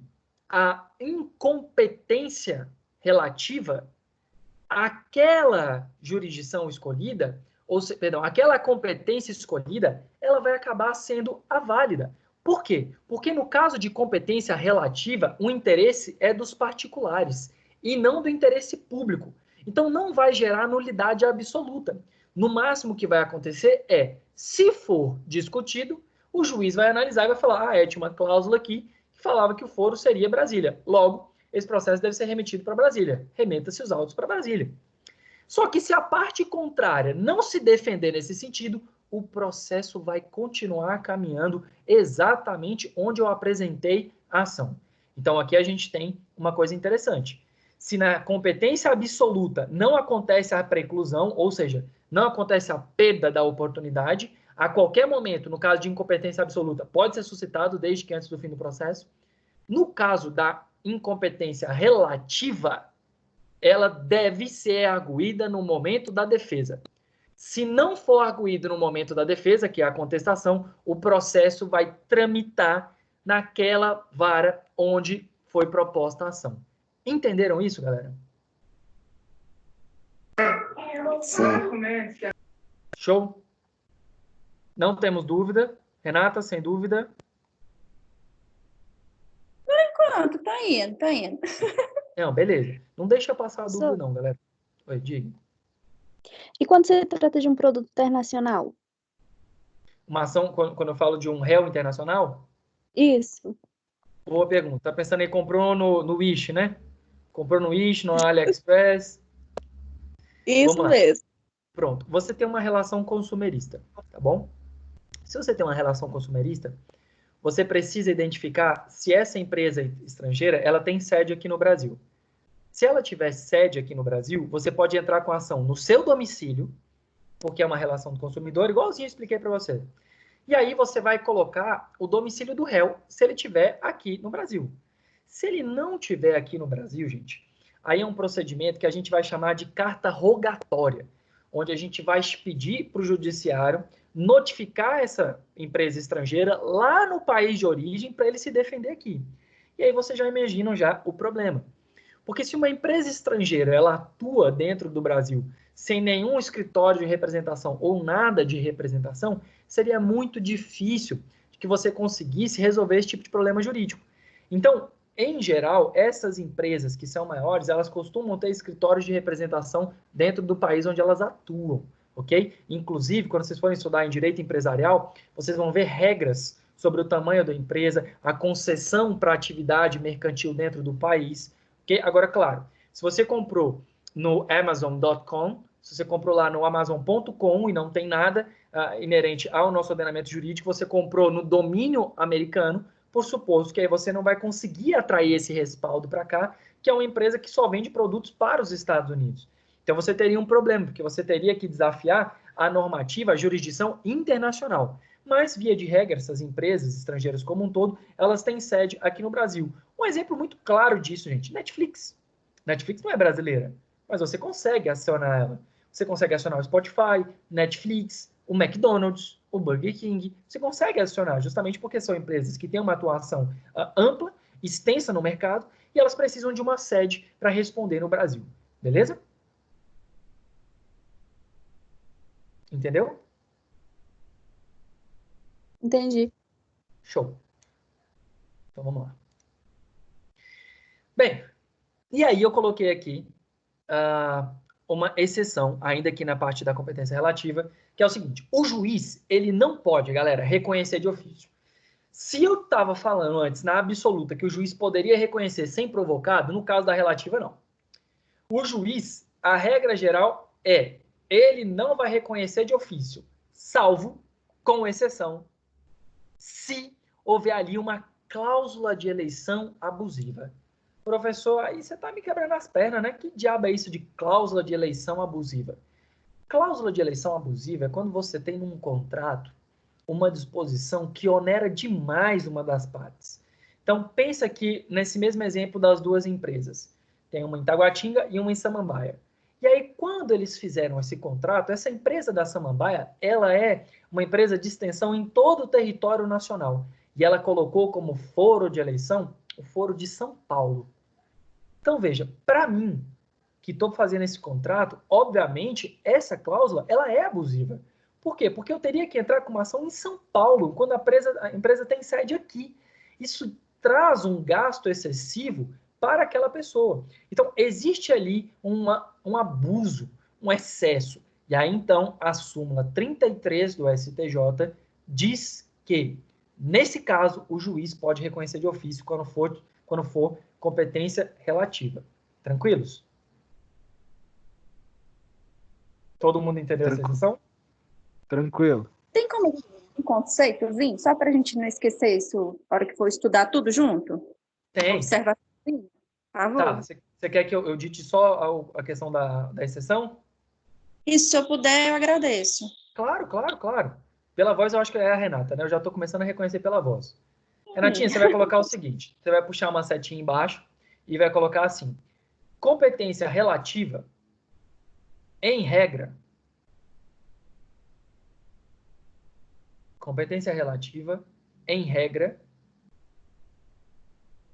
a incompetência relativa àquela jurisdição escolhida, aquela competência escolhida, ela vai acabar sendo a válida. Por quê? Porque no caso de competência relativa, o interesse é dos particulares e não do interesse público. Então, não vai gerar nulidade absoluta. No máximo que vai acontecer é, se for discutido, o juiz vai analisar e vai falar, tinha uma cláusula aqui que falava que o foro seria Brasília. Logo, esse processo deve ser remetido para Brasília. Remeta-se os autos para Brasília. Só que se a parte contrária não se defender nesse sentido, o processo vai continuar caminhando exatamente onde eu apresentei a ação. Então, aqui a gente tem uma coisa interessante. Se na competência absoluta não acontece a preclusão, ou seja, não acontece a perda da oportunidade, a qualquer momento, no caso de incompetência absoluta, pode ser suscitado desde que antes do fim do processo. No caso da incompetência relativa, ela deve ser arguída no momento da defesa. Se não for arguído no momento da defesa, que é a contestação, o processo vai tramitar naquela vara onde foi proposta a ação. Entenderam isso, galera? Sim. Show? Não temos dúvida. Renata, sem dúvida? Pronto, tá indo. Não, beleza. Não deixa passar a dúvida não, galera. Oi, diga. E quando se trata de um produto internacional? Uma ação, quando eu falo de um réu internacional? Isso. Boa pergunta. Tá pensando em comprou no Wish, né? Comprou no Wish, no AliExpress. Isso Vamos lá. mesmo. Pronto. Você tem uma relação consumerista, tá bom? Se você tem uma relação consumerista, você precisa identificar se essa empresa estrangeira ela tem sede aqui no Brasil. Se ela tiver sede aqui no Brasil, você pode entrar com a ação no seu domicílio, porque é uma relação do consumidor, igualzinho eu expliquei para você. E aí você vai colocar o domicílio do réu, se ele tiver aqui no Brasil. Se ele não tiver aqui no Brasil, gente, aí é um procedimento que a gente vai chamar de carta rogatória, onde a gente vai pedir para o judiciário notificar essa empresa estrangeira lá no país de origem para ele se defender aqui. E aí vocês já imaginam já o problema. Porque se uma empresa estrangeira ela atua dentro do Brasil sem nenhum escritório de representação ou nada de representação, seria muito difícil que você conseguisse resolver esse tipo de problema jurídico. Então, em geral, essas empresas que são maiores, elas costumam ter escritórios de representação dentro do país onde elas atuam, ok? Inclusive, quando vocês forem estudar em direito empresarial, vocês vão ver regras sobre o tamanho da empresa, a concessão para atividade mercantil dentro do país, ok? Agora, claro, se você comprou no Amazon.com, se você comprou lá no Amazon.com e não tem nada inerente ao nosso ordenamento jurídico, você comprou no domínio americano, por suposto que aí você não vai conseguir atrair esse respaldo para cá, que é uma empresa que só vende produtos para os Estados Unidos. Então você teria um problema, porque você teria que desafiar a normativa, a jurisdição internacional. Mas, via de regra, essas empresas estrangeiras como um todo, elas têm sede aqui no Brasil. Um exemplo muito claro disso, gente, Netflix. Netflix não é brasileira, mas você consegue acionar ela. Você consegue acionar o Spotify, Netflix, o McDonald's, o Burger King. Você consegue acionar justamente porque são empresas que têm uma atuação ampla, extensa no mercado, e elas precisam de uma sede para responder no Brasil. Beleza? Entendeu? Entendi. Show. Então vamos lá. Bem, e aí eu coloquei aqui uma exceção, ainda aqui na parte da competência relativa, que é o seguinte: o juiz, ele não pode, galera, reconhecer de ofício. Se eu estava falando antes, na absoluta, que o juiz poderia reconhecer sem provocado, no caso da relativa, não. O juiz, a regra geral é, ele não vai reconhecer de ofício, salvo, com exceção, se houver ali uma cláusula de eleição abusiva. Professor, aí você está me quebrando as pernas, né? Que diabo é isso de cláusula de eleição abusiva? Cláusula de eleição abusiva é quando você tem num contrato uma disposição que onera demais uma das partes. Então, pensa que nesse mesmo exemplo das duas empresas. Tem uma em Taguatinga e uma em Samambaia. E aí, quando eles fizeram esse contrato, essa empresa da Samambaia, ela é uma empresa de extensão em todo o território nacional. E ela colocou como foro de eleição o foro de São Paulo. Então, veja, para mim, que estou fazendo esse contrato, obviamente, essa cláusula ela é abusiva. Por quê? Porque eu teria que entrar com uma ação em São Paulo, quando a empresa tem sede aqui. Isso traz um gasto excessivo para aquela pessoa. Então, existe ali um abuso, um excesso. E aí, então, a súmula 33 do STJ diz que, nesse caso, o juiz pode reconhecer de ofício quando for competência relativa. Tranquilos? Todo mundo entendeu essa exceção? Tranquilo. Tem como um conceitozinho, só para a gente não esquecer isso na hora que for estudar tudo junto? Tem. Observação, por favor. Tá, você quer que eu dite só a questão da exceção? Isso, se eu puder, eu agradeço. Claro, claro, claro. Pela voz eu acho que é a Renata, né? Eu já estou começando a reconhecer pela voz. Renatinha, você vai colocar o seguinte: você vai puxar uma setinha embaixo e vai colocar assim: competência relativa, em regra. Competência relativa, em regra,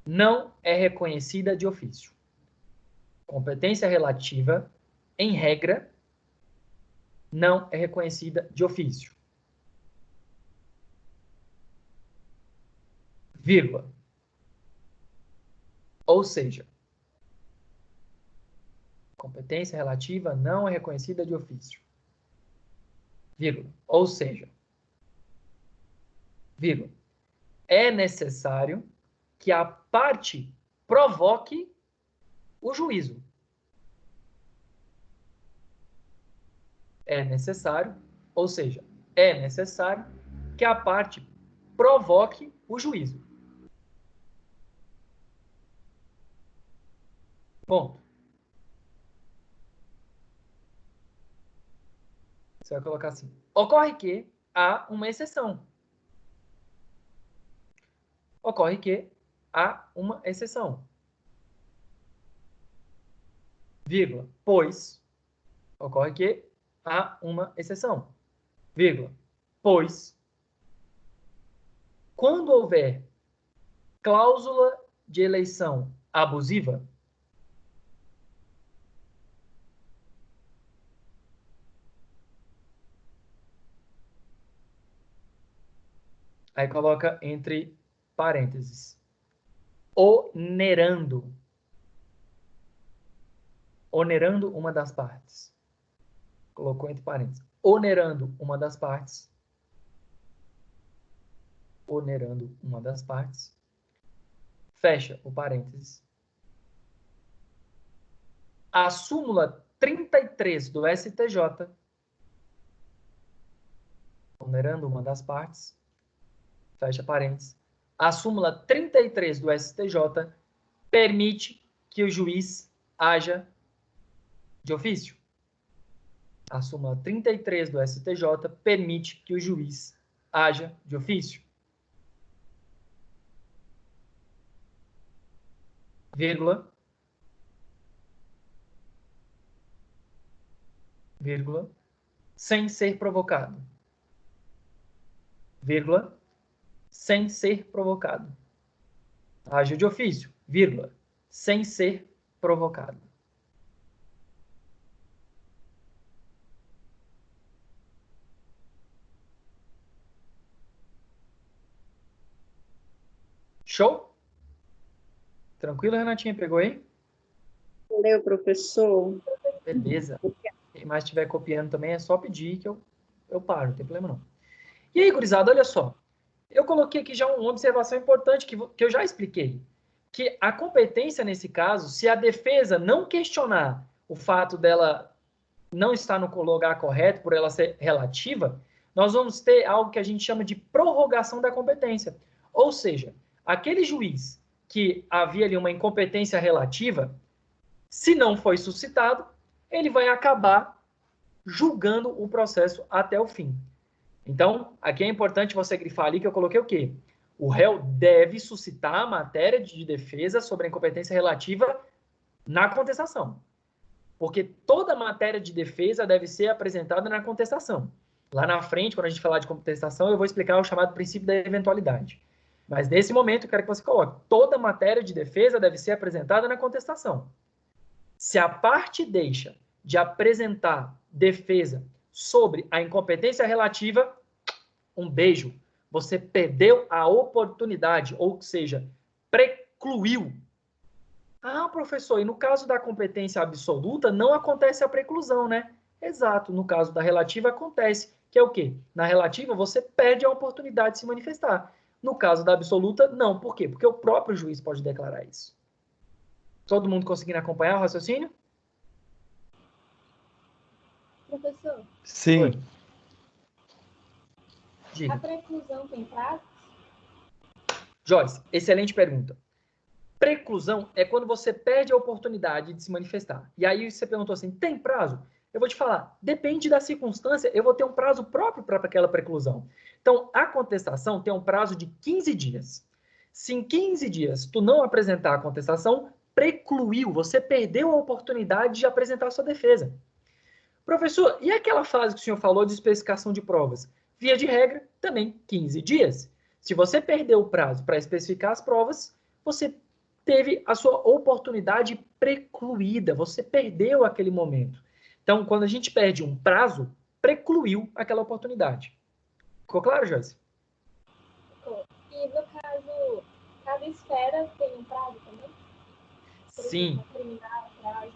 não é reconhecida de ofício. Competência relativa, em regra, não é reconhecida de ofício. Vírgula. Ou seja, competência relativa não é reconhecida de ofício. Vírgula. Ou seja, vírgula, é necessário que a parte provoque o juízo. É necessário, ou seja, é necessário que a parte provoque o juízo. Ponto. Você vai colocar assim. Ocorre que há uma exceção. Ocorre que há uma exceção. Vírgula. Pois. Ocorre que há uma exceção. Vírgula. Pois. Quando houver cláusula de eleição abusiva, aí coloca entre parênteses, onerando uma das partes. Colocou entre parênteses. Onerando uma das partes. Onerando uma das partes. Fecha o parênteses. A súmula 33 do STJ, onerando uma das partes, fecha parênteses. A súmula 33 do STJ permite que o juiz haja de ofício. A súmula 33 do STJ permite que o juiz haja de ofício. Vírgula. Vírgula. Sem ser provocado. Vírgula. Sem ser provocado. Haja de ofício. Vírgula. Sem ser provocado. Show? Tranquilo, Renatinha? Pegou aí? Valeu, professor. Beleza. Quem mais estiver copiando também é só pedir que eu paro, não tem problema não. E aí, gurizada, olha só. Eu coloquei aqui já uma observação importante que eu já expliquei. Que a competência, nesse caso, se a defesa não questionar o fato dela não estar no lugar correto, por ela ser relativa, nós vamos ter algo que a gente chama de prorrogação da competência. Ou seja, aquele juiz que havia ali uma incompetência relativa, se não foi suscitado, ele vai acabar julgando o processo até o fim. Então, aqui é importante você grifar ali que eu coloquei o quê? O réu deve suscitar a matéria de defesa sobre a incompetência relativa na contestação. Porque toda matéria de defesa deve ser apresentada na contestação. Lá na frente, quando a gente falar de contestação, eu vou explicar o chamado princípio da eventualidade. Mas nesse momento, eu quero que você coloque: toda matéria de defesa deve ser apresentada na contestação. Se a parte deixa de apresentar defesa sobre a incompetência relativa, um beijo. Você perdeu a oportunidade, ou seja, precluiu. Ah, professor, e no caso da competência absoluta não acontece a preclusão, né? Exato, no caso da relativa acontece, que é o quê? Na relativa você perde a oportunidade de se manifestar. No caso da absoluta, não. Por quê? Porque o próprio juiz pode declarar isso. Todo mundo conseguindo acompanhar o raciocínio? Professor, Sim. Oi. Diga. a preclusão tem prazo? Joyce, excelente pergunta. Preclusão é quando você perde a oportunidade de se manifestar. E aí você perguntou assim, tem prazo? Eu vou te falar, depende da circunstância, eu vou ter um prazo próprio para aquela preclusão. Então, a contestação tem um prazo de 15 dias. Se em 15 dias tu não apresentar a contestação, precluiu, você perdeu a oportunidade de apresentar a sua defesa. Professor, e aquela fase que o senhor falou de especificação de provas? Via de regra, também 15 dias. Se você perdeu o prazo para especificar as provas, você teve a sua oportunidade precluída, você perdeu aquele momento. Então, quando a gente perde um prazo, precluiu aquela oportunidade. Ficou claro, Joyce? Ficou. E no caso, cada esfera tem um prazo também? Por Sim. exemplo, criminal, prazo.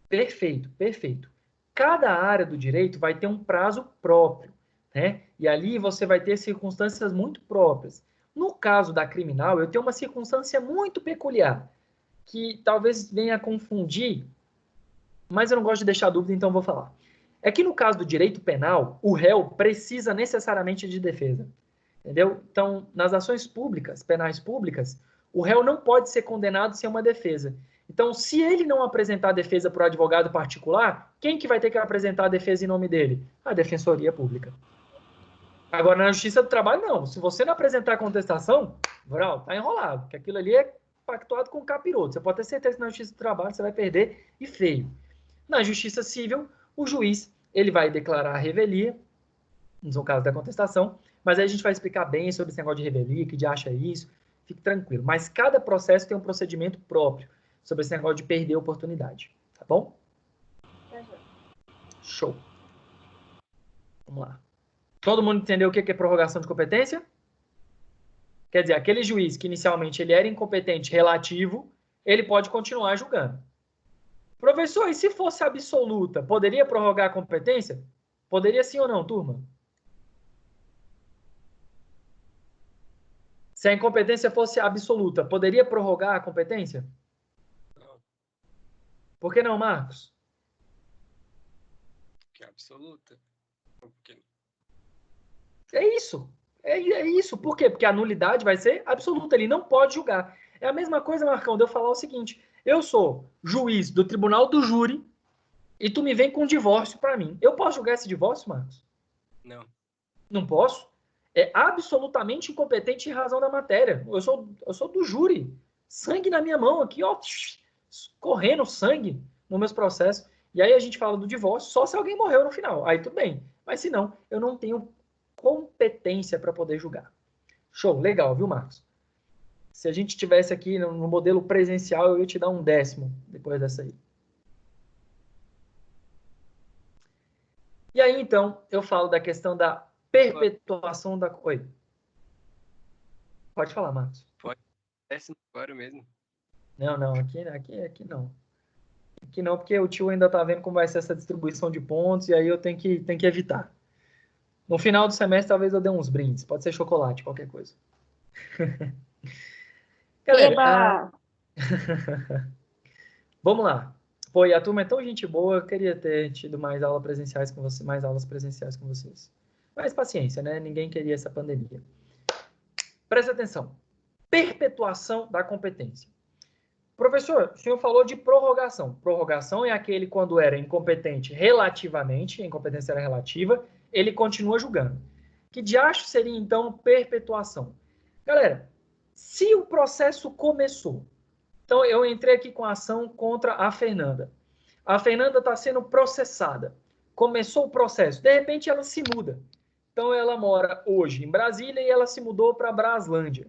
Perfeito, perfeito. Cada área do direito vai ter um prazo próprio. né? E ali você vai ter circunstâncias muito próprias. No caso da criminal, eu tenho uma circunstância muito peculiar, que talvez venha a confundir, mas eu não gosto de deixar dúvida, então vou falar. É que no caso do direito penal, o réu precisa necessariamente de defesa. Entendeu? Então, nas ações públicas, penais públicas, o réu não pode ser condenado sem uma defesa. Então, se ele não apresentar a defesa para o advogado particular, quem que vai ter que apresentar a defesa em nome dele? A Defensoria Pública. Agora, na Justiça do Trabalho, não. Se você não apresentar a contestação, tá enrolado, porque aquilo ali é pactuado com o capiroto. Você pode ter certeza que na Justiça do Trabalho você vai perder e feio. Na Justiça Civil, o juiz ele vai declarar a revelia, no caso da contestação, mas aí a gente vai explicar bem sobre esse negócio de revelia, que de acha isso, fique tranquilo. Mas cada processo tem um procedimento próprio sobre esse negócio de perder a oportunidade, tá bom? Show. Vamos lá. Todo mundo entendeu o que é prorrogação de competência? Quer dizer, aquele juiz que inicialmente ele era incompetente relativo, ele pode continuar julgando. Professor, e se fosse absoluta, poderia prorrogar a competência? Poderia sim ou não, turma? Se a incompetência fosse absoluta, poderia prorrogar a competência? Não. Por que não, Marcos? Que é absoluta. Porque... É isso. É isso. Por quê? Porque a nulidade vai ser absoluta. Ele não pode julgar. É a mesma coisa, Marcão, de eu falar o seguinte. Eu sou juiz do tribunal do júri e tu me vem com um divórcio para mim. Eu posso julgar esse divórcio, Marcos? Não. Não posso? É absolutamente incompetente em razão da matéria. Eu sou do júri. Sangue na minha mão aqui, ó. Correndo sangue nos meus processos. E aí a gente fala do divórcio só se alguém morreu no final. Aí tudo bem. Mas se não, eu não tenho competência para poder julgar. Show, legal, viu, Marcos? Se a gente tivesse aqui no modelo presencial, eu ia te dar um 10º depois dessa aí. E aí, então, eu falo da questão da perpetuação da... Oi. Pode falar, Marcos. Pode. 10º agora mesmo. Não, aqui não. Aqui não, porque o tio ainda tá vendo como vai ser essa distribuição de pontos, e aí eu tenho que evitar. No final do semestre, talvez eu dê uns brindes. Pode ser chocolate, qualquer coisa. Galera, vamos lá. Pô, e a turma é tão gente boa, eu queria ter tido mais aulas presenciais com vocês. Mas paciência, né? Ninguém queria essa pandemia. Presta atenção. Perpetuação da competência. Professor, o senhor falou de prorrogação. Prorrogação é aquele quando era incompetente relativamente, a incompetência era relativa, ele continua julgando. Que diacho seria, então, perpetuação? Galera, se o processo começou, então eu entrei aqui com a ação contra a Fernanda. A Fernanda está sendo processada. Começou o processo. De repente, ela se muda. Então, ela mora hoje em Brasília e ela se mudou para Braslândia.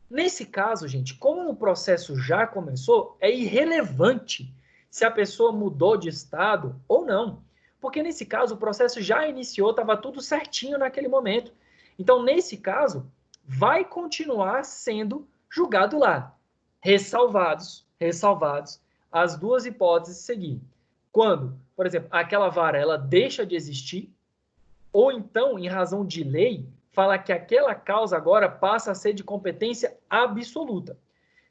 Nesse caso, gente, como o processo já começou, é irrelevante se a pessoa mudou de estado ou não. Porque nesse caso, o processo já iniciou, estava tudo certinho naquele momento. Então, nesse caso, vai continuar sendo julgado lá. Ressalvados as duas hipóteses seguintes. Quando, por exemplo, aquela vara ela deixa de existir, ou então, em razão de lei, fala que aquela causa agora passa a ser de competência absoluta.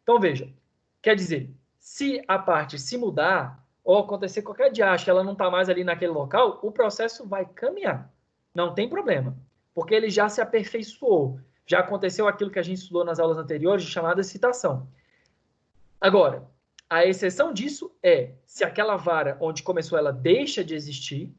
Então, veja, quer dizer, se a parte se mudar ou acontecer qualquer diacho, ela não está mais ali naquele local, o processo vai caminhar. Não tem problema, porque ele já se aperfeiçoou. Já aconteceu aquilo que a gente estudou nas aulas anteriores, de chamada citação. Agora, a exceção disso é se aquela vara onde começou ela deixa de existir,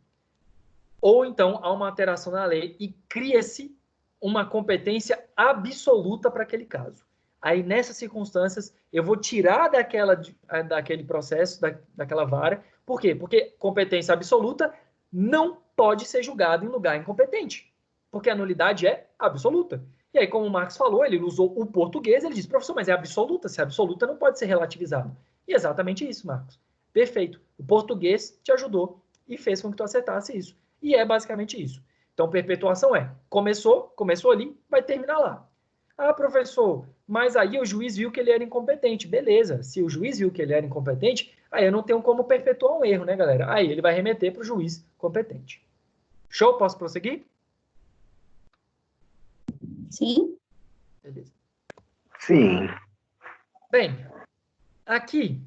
ou então há uma alteração na lei e cria-se uma competência absoluta para aquele caso. Aí, nessas circunstâncias, eu vou tirar daquele processo, daquela vara. Por quê? Porque competência absoluta não pode ser julgada em lugar incompetente, porque a nulidade é absoluta. E aí, como o Marx falou, ele usou o português, ele disse, professor, mas é absoluta, se é absoluta não pode ser relativizado. E exatamente isso, Marcos. Perfeito. O português te ajudou e fez com que tu acertasse isso. E é basicamente isso. Então, perpetuação é, começou ali, vai terminar lá. Ah, professor, mas aí o juiz viu que ele era incompetente. Beleza, se o juiz viu que ele era incompetente, aí eu não tenho como perpetuar um erro, né, galera? Aí ele vai remeter para o juiz competente. Show? Posso prosseguir? Sim? Beleza. Sim. Bem, aqui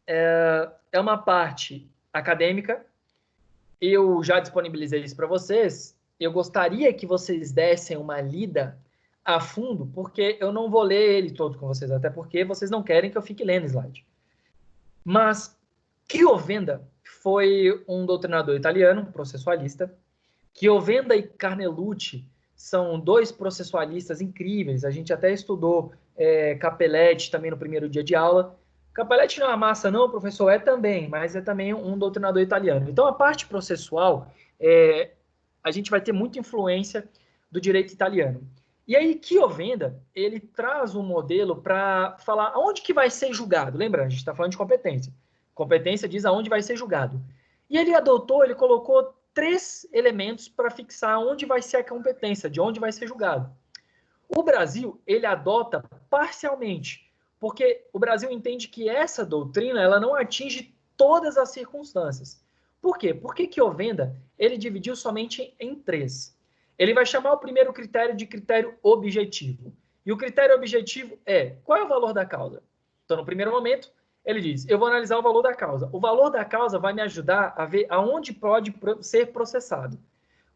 é uma parte acadêmica. Eu já disponibilizei isso para vocês. Eu gostaria que vocês dessem uma lida a fundo, porque eu não vou ler ele todo com vocês, até porque vocês não querem que eu fique lendo slide. Mas Chiovenda foi um doutrinador italiano, processualista. Chiovenda e Carnelucci são dois processualistas incríveis. A gente até estudou Capelletti também no primeiro dia de aula. Capelletti não é uma massa, não, professor? É também, mas é também um doutrinador italiano. Então, a parte processual, a gente vai ter muita influência do direito italiano. E aí, Chiovenda, ele traz um modelo para falar aonde que vai ser julgado. Lembra, a gente está falando de competência. Competência diz aonde vai ser julgado. E ele colocou 3 elementos para fixar onde vai ser a competência, de onde vai ser julgado. O Brasil, ele adota parcialmente, porque o Brasil entende que essa doutrina ela não atinge todas as circunstâncias. Por quê? Porque Chiovenda, ele dividiu somente em 3. Ele vai chamar o primeiro critério de critério objetivo. E o critério objetivo é, qual é o valor da causa? Então, no primeiro momento, ele diz, eu vou analisar o valor da causa. O valor da causa vai me ajudar a ver aonde pode ser processado.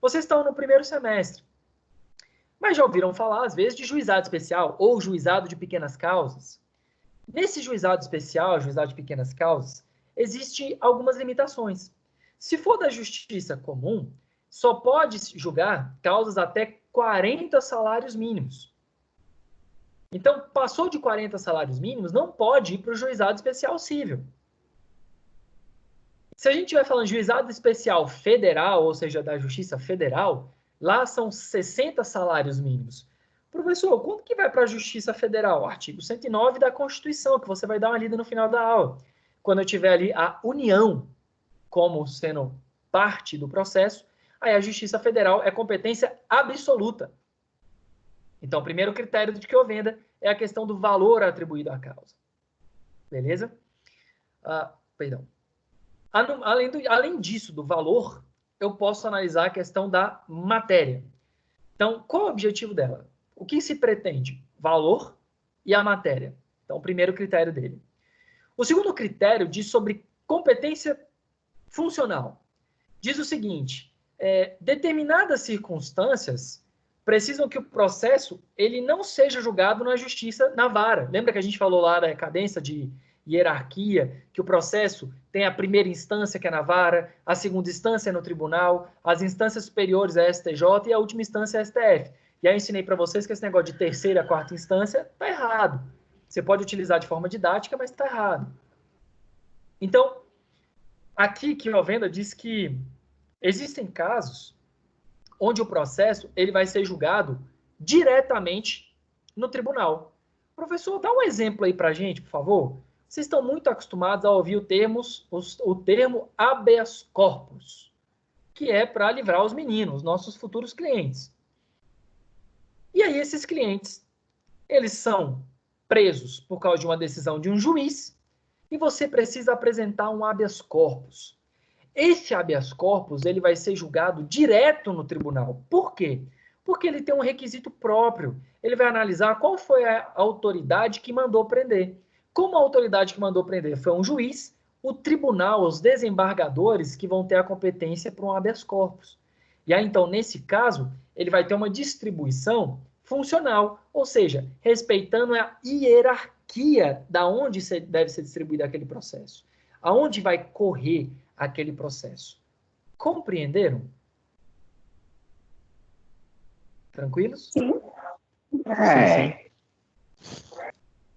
Vocês estão no primeiro semestre, mas já ouviram falar, às vezes, de juizado especial ou juizado de pequenas causas. Nesse juizado especial, juizado de pequenas causas, existem algumas limitações. Se for da justiça comum, só pode julgar causas até 40 salários mínimos. Então, passou de 40 salários mínimos, não pode ir para o juizado especial cível. Se a gente estiver falando de juizado especial federal, ou seja, da Justiça Federal, lá são 60 salários mínimos. Professor, quando que vai para a Justiça Federal? Artigo 109 da Constituição, que você vai dar uma lida no final da aula. Quando eu tiver ali a União como sendo parte do processo, aí a Justiça Federal é competência absoluta. Então, o primeiro critério de Chiovenda é a questão do valor atribuído à causa. Beleza? Perdão. Além disso, do valor, eu posso analisar a questão da matéria. Então, qual é o objetivo dela? O que se pretende? Valor e a matéria. Então, o primeiro critério dele. O segundo critério diz sobre competência funcional. Diz o seguinte, determinadas circunstâncias precisam que o processo ele não seja julgado na justiça, na vara. Lembra que a gente falou lá da cadência de hierarquia, que o processo tem a primeira instância, que é na vara, a segunda instância é no tribunal, as instâncias superiores é a STJ e a última instância é a STF. E aí eu ensinei para vocês que esse negócio de terceira, quarta instância está errado. Você pode utilizar de forma didática, mas está errado. Então, aqui Chiovenda diz que existem casos onde o processo ele vai ser julgado diretamente no tribunal. Professor, dá um exemplo aí para a gente, por favor. Vocês estão muito acostumados a ouvir o termo habeas corpus, que é para livrar os meninos, nossos futuros clientes. E aí esses clientes, eles são presos por causa de uma decisão de um juiz e você precisa apresentar um habeas corpus. Esse habeas corpus ele vai ser julgado direto no tribunal. Por quê? Porque ele tem um requisito próprio. Ele vai analisar qual foi a autoridade que mandou prender. Como a autoridade que mandou prender foi um juiz, o tribunal, os desembargadores que vão ter a competência para um habeas corpus. E aí, então, nesse caso, ele vai ter uma distribuição funcional, ou seja, respeitando a hierarquia da onde deve ser distribuído aquele processo. Aonde vai correr aquele processo. Compreenderam? Tranquilos? Sim. É.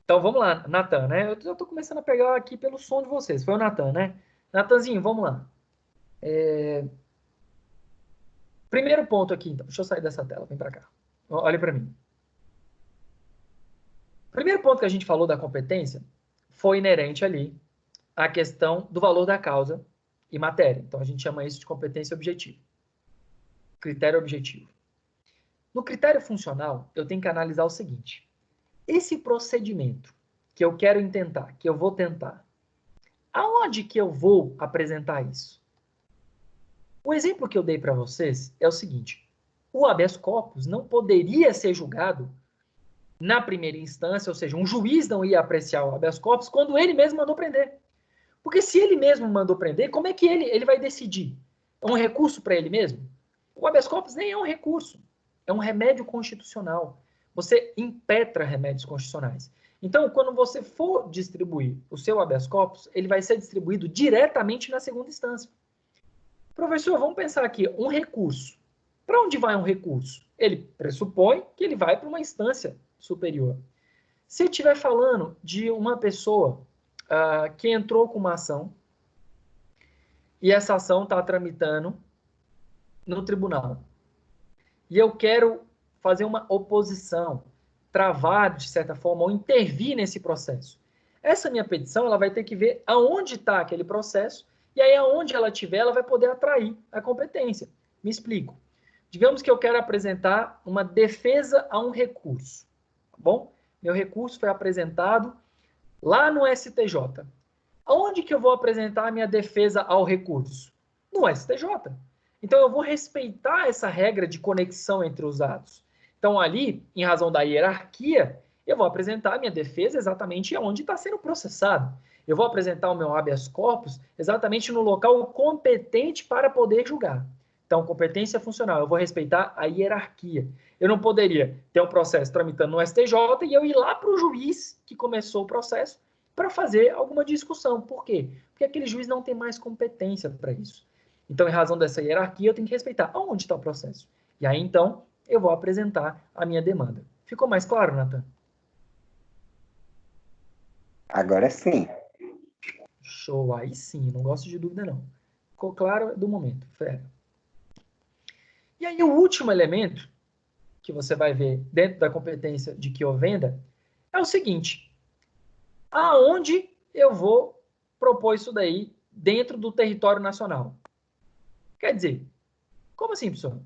Então vamos lá, Natan, né? Eu estou começando a pegar aqui pelo som de vocês. Foi o Natan, né? Natanzinho, vamos lá. Primeiro ponto aqui, então. Deixa eu sair dessa tela, vem para cá. Olha para mim. Primeiro ponto que a gente falou da competência foi inerente ali à questão do valor da causa e matéria. Então, a gente chama isso de competência objetiva. Critério objetivo. No critério funcional, eu tenho que analisar o seguinte. Esse procedimento que eu quero intentar, que eu vou tentar, aonde que eu vou apresentar isso? O exemplo que eu dei para vocês é o seguinte. o habeas corpus não poderia ser julgado na primeira instância, ou seja, um juiz não ia apreciar o habeas corpus quando ele mesmo mandou prender. Porque se ele mesmo mandou prender, como é que ele vai decidir? É um recurso para ele mesmo? O habeas corpus nem é um recurso, é um remédio constitucional. Você impetra remédios constitucionais. Então, quando você for distribuir o seu habeas corpus, ele vai ser distribuído diretamente na segunda instância. Professor, vamos pensar aqui, um recurso. Para onde vai um recurso? Ele pressupõe que ele vai para uma instância superior. Se eu estiver falando de uma pessoa que entrou com uma ação e essa ação está tramitando no tribunal e eu quero fazer uma oposição, travar de certa forma ou intervir nesse processo, essa minha petição ela vai ter que ver aonde está aquele processo e aí aonde ela estiver ela vai poder atrair a competência. Me explico. Digamos que eu quero apresentar uma defesa a um recurso, tá bom? Meu recurso foi apresentado lá no STJ. Aonde que eu vou apresentar a minha defesa ao recurso? No STJ. Então, eu vou respeitar essa regra de conexão entre os atos. Então, ali, em razão da hierarquia, eu vou apresentar a minha defesa exatamente onde está sendo processado. Eu vou apresentar o meu habeas corpus exatamente no local competente para poder julgar. Então, competência funcional, eu vou respeitar a hierarquia. Eu não poderia ter um processo tramitando no STJ e eu ir lá para o juiz que começou o processo para fazer alguma discussão. Por quê? Porque aquele juiz não tem mais competência para isso. Então, em razão dessa hierarquia, eu tenho que respeitar aonde está o processo. E aí, então, eu vou apresentar a minha demanda. Ficou mais claro, Nathan? Agora sim. Show, aí sim, não gosto de dúvida não. Ficou claro do momento, fera. E aí o último elemento que você vai ver dentro da competência de que venda é o seguinte: aonde eu vou propor isso daí dentro do território nacional? Quer dizer, como assim, professor?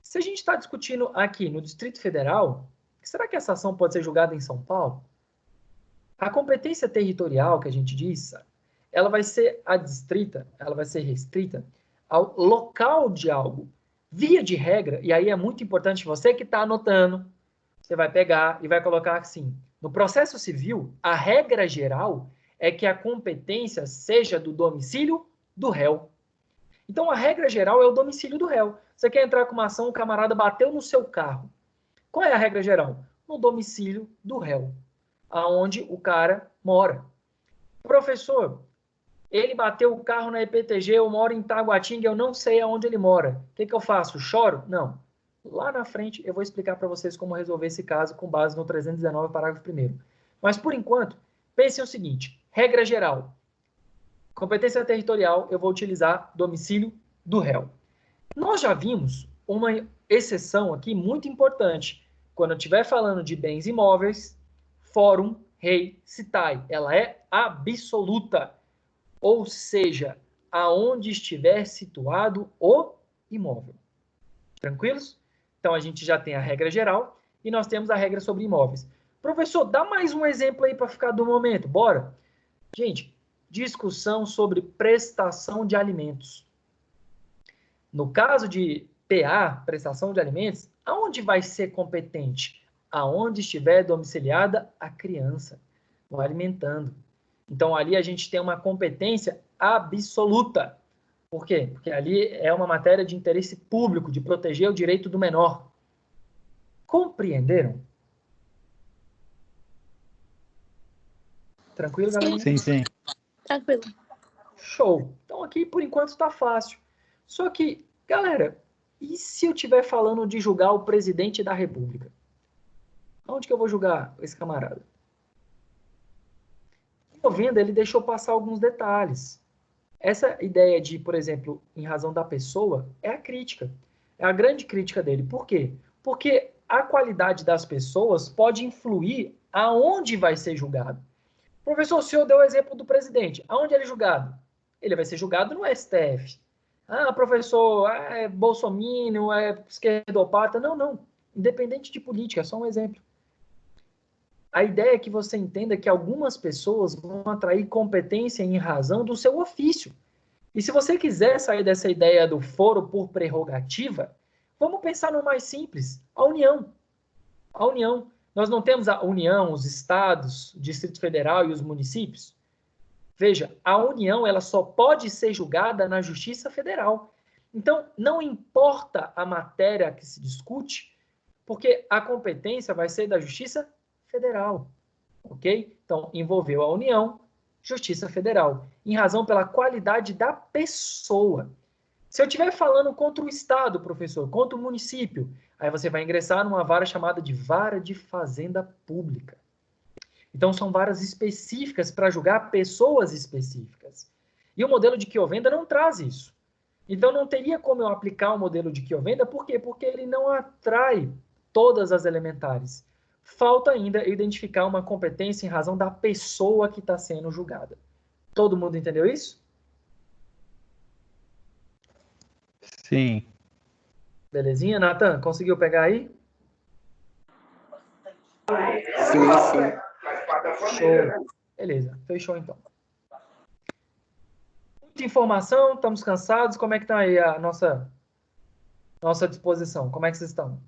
Se a gente está discutindo aqui no Distrito Federal, será que essa ação pode ser julgada em São Paulo? A competência territorial que a gente diz, ela vai ser adstrita, ela vai ser restrita ao local de algo. Via de regra, e aí é muito importante, você que está anotando, você vai pegar e vai colocar assim, no processo civil, a regra geral é que a competência seja do domicílio do réu. Então, a regra geral é o domicílio do réu. Você quer entrar com uma ação, o camarada bateu no seu carro. Qual é a regra geral? No domicílio do réu, aonde o cara mora. Professor, ele bateu o carro na EPTG, eu moro em Taguatinga, eu não sei aonde ele mora. O que eu faço? Choro? Não. Lá na frente eu vou explicar para vocês como resolver esse caso com base no 319, parágrafo 1º. Mas, por enquanto, pensem o seguinte, regra geral. Competência territorial, eu vou utilizar domicílio do réu. Nós já vimos uma exceção aqui muito importante. Quando eu estiver falando de bens imóveis, fórum rei citai. Ela é absoluta. Ou seja, aonde estiver situado o imóvel. Tranquilos? Então, a gente já tem a regra geral e nós temos a regra sobre imóveis. Professor, dá mais um exemplo aí para ficar do momento. Bora? Gente, discussão sobre prestação de alimentos. No caso de PA, prestação de alimentos, aonde vai ser competente? Aonde estiver domiciliada a criança, o alimentando. Então, ali a gente tem uma competência absoluta. Por quê? Porque ali é uma matéria de interesse público, de proteger o direito do menor. Compreenderam? Tranquilo, galera? Sim, sim. Tranquilo. Show. Então, aqui, por enquanto, está fácil. Só que, galera, e se eu estiver falando de julgar o presidente da República? Onde que eu vou julgar esse camarada? Estou vendo, ele deixou passar alguns detalhes. Essa ideia de, por exemplo, em razão da pessoa, é a crítica. É a grande crítica dele. Por quê? Porque a qualidade das pessoas pode influir aonde vai ser julgado. Professor, o senhor deu o exemplo do presidente. Aonde ele é julgado? Ele vai ser julgado no STF. Ah, professor, é bolsominion, é esquerdopata. Não, não. Independente de política, é só um exemplo. A ideia é que você entenda que algumas pessoas vão atrair competência em razão do seu ofício. E se você quiser sair dessa ideia do foro por prerrogativa, Vamos pensar no mais simples, a União. A União. Nós não temos a União, os estados, o Distrito Federal e os municípios? Veja, a União ela só pode ser julgada na Justiça Federal. Então, não importa a matéria que se discute, porque a competência vai ser da Justiça Federal. Ok? Então, envolveu a União, Justiça Federal, em razão pela qualidade da pessoa. Se eu estiver falando contra o Estado, professor, contra o município, aí você vai ingressar numa vara chamada de vara de fazenda pública. Então, são varas específicas para julgar pessoas específicas. E o modelo de Chiovenda não traz isso. Então, não teria como eu aplicar o modelo de Chiovenda, por quê? Porque ele não atrai todas as elementares. Falta ainda identificar uma competência em razão da pessoa que está sendo julgada. Todo mundo entendeu isso? Sim. Belezinha, Nathan? Conseguiu pegar aí? Sim, sim. Show. Beleza, fechou então. Muita informação, estamos cansados. Como é que está aí a nossa disposição? Como é que vocês estão?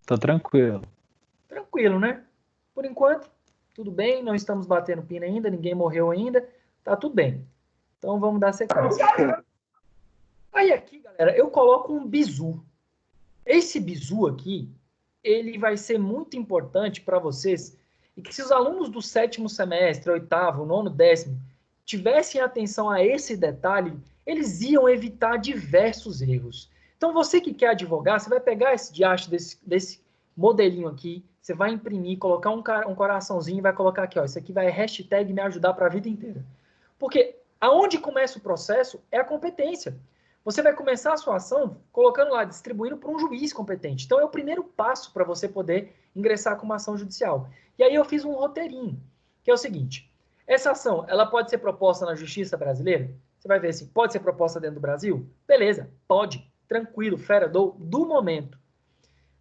Tô tranquilo. Tranquilo, né? Por enquanto, tudo bem. Não estamos batendo pino ainda, ninguém morreu ainda. Tá tudo bem. Então vamos dar sequência. Aí aqui, galera, eu coloco um bizu. Esse bizu aqui, ele vai ser muito importante para vocês e que se os alunos do 7º semestre, 8º, 9º, 10º, tivessem atenção a esse detalhe, eles iam evitar diversos erros. Então, você que quer advogar, você vai pegar esse diacho desse modelinho aqui, você vai imprimir, colocar um coraçãozinho e vai colocar aqui, ó, isso aqui vai hashtag me ajudar para a vida inteira. Porque aonde começa o processo é a competência. Você vai começar a sua ação colocando lá, distribuindo para um juiz competente. Então, é o primeiro passo para você poder ingressar com uma ação judicial. E aí eu fiz um roteirinho, que é o seguinte. Essa ação, ela pode ser proposta na justiça brasileira? Você vai ver assim, pode ser proposta dentro do Brasil? Beleza, pode. Tranquilo, fera, do momento.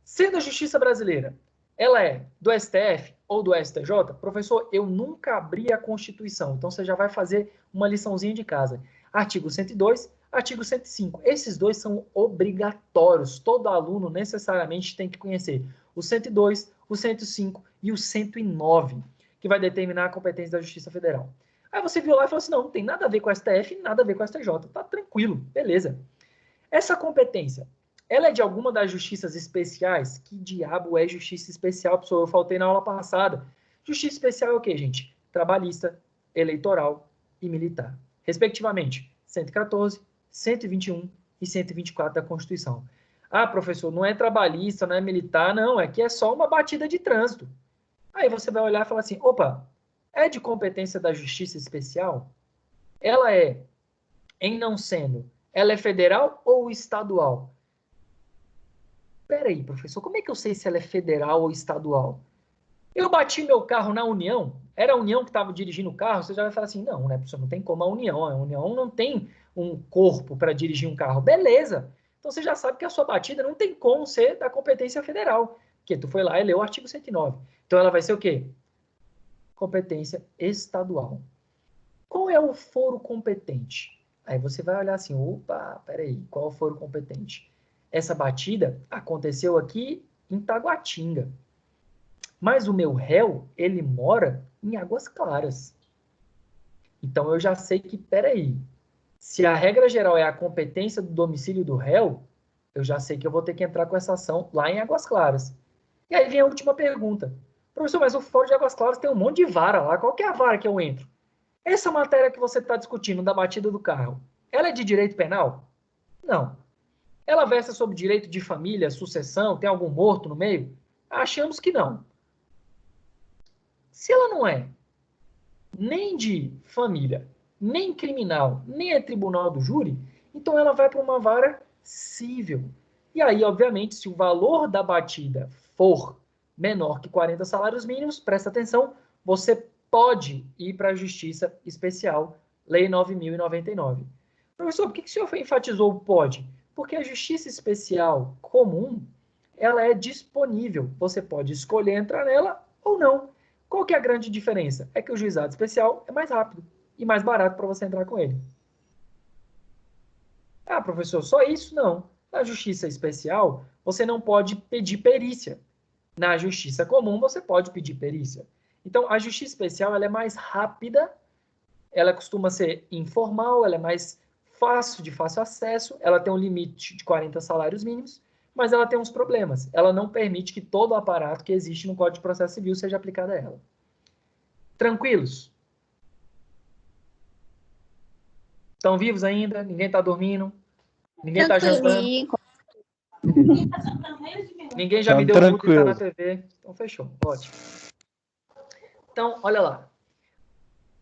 Sendo a justiça brasileira, ela é do STF ou do STJ? Professor, eu nunca abri a Constituição. Então, você já vai fazer uma liçãozinha de casa. Artigo 102, artigo 105. Esses dois são obrigatórios. Todo aluno necessariamente tem que conhecer o 102, o 105 e o 109, que vai determinar a competência da Justiça Federal. Aí você viu lá e falou assim, não tem nada a ver com o STF, nada a ver com o STJ. Tá tranquilo, beleza. Essa competência, ela é de alguma das justiças especiais? Que diabo é justiça especial, pessoal? Eu faltei na aula passada. Justiça especial é o quê, gente? Trabalhista, eleitoral e militar. Respectivamente, 114, 121 e 124 da Constituição. Ah, professor, não é trabalhista, não é militar, não. É que é só uma batida de trânsito. Aí você vai olhar e falar assim, opa, é de competência da justiça especial? Ela é, em não sendo, ela é federal ou estadual? Peraí, professor, como é que eu sei se ela é federal ou estadual? Eu bati meu carro na União, era a União que estava dirigindo o carro, você já vai falar assim, não, né, professor, não tem como a União não tem um corpo para dirigir um carro. Beleza, então você já sabe que a sua batida não tem como ser da competência federal, porque tu foi lá e leu o artigo 109. Então ela vai ser o quê? Competência estadual. Qual é o foro competente? Aí você vai olhar assim, opa, peraí, qual é o foro competente? Essa batida aconteceu aqui em Taguatinga. Mas o meu réu, ele mora em Águas Claras. Então eu já sei que, peraí, se a regra geral é a competência do domicílio do réu, eu já sei que eu vou ter que entrar com essa ação lá em Águas Claras. E aí vem a última pergunta. Professor, mas o Fórum de Águas Claras tem um monte de vara lá. Qual que é a vara que eu entro? Essa matéria que você está discutindo da batida do carro, ela é de direito penal? Não. Ela versa sobre direito de família, sucessão, tem algum morto no meio? Achamos que não. Se ela não é nem de família, nem criminal, nem é tribunal do júri, então ela vai para uma vara civil. E aí, obviamente, se o valor da batida for menor que 40 salários mínimos, presta atenção, você pode ir para a Justiça Especial, Lei 9.099. Professor, por que o senhor enfatizou o pode? Porque a Justiça Especial comum, ela é disponível. Você pode escolher entrar nela ou não. Qual que é a grande diferença? É que o juizado especial é mais rápido e mais barato para você entrar com ele. Ah, professor, só isso? Não. Na justiça especial, você não pode pedir perícia. Na justiça comum, você pode pedir perícia. Então, a justiça especial ela é mais rápida, ela costuma ser informal, ela é mais fácil, de fácil acesso, ela tem um limite de 40 salários mínimos, mas ela tem uns problemas. Ela não permite que todo o aparato que existe no Código de Processo Civil seja aplicado a ela. Tranquilos? Estão vivos ainda? Ninguém está dormindo? Ninguém está jantando? Ninguém já me deu muito e está na TV? Então, fechou. Ótimo. Então, olha lá.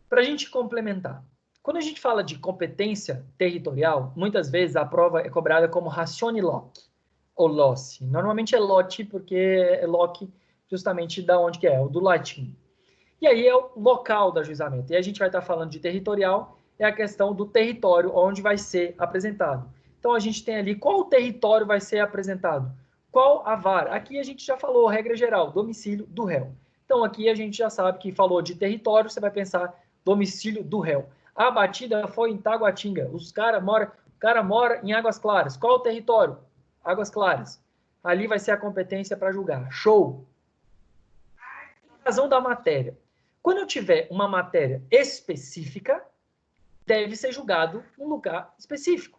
Para a gente complementar, quando a gente fala de competência territorial, muitas vezes a prova é cobrada como ratione loci, ou loci. Normalmente é loci, porque é loci justamente da onde que é, o do latim. E aí é o local do ajuizamento. E a gente vai estar falando de territorial, é a questão do território onde vai ser apresentado. Então a gente tem ali qual território vai ser apresentado, qual a vara. Aqui a gente já falou, regra geral, domicílio do réu. Então aqui a gente já sabe que falou de território, você vai pensar domicílio do réu. A batida foi em Taguatinga. O cara mora em Águas Claras. Qual o território? Águas Claras. Ali vai ser a competência para julgar. Show! Razão da matéria. Quando eu tiver uma matéria específica, deve ser julgado num lugar específico.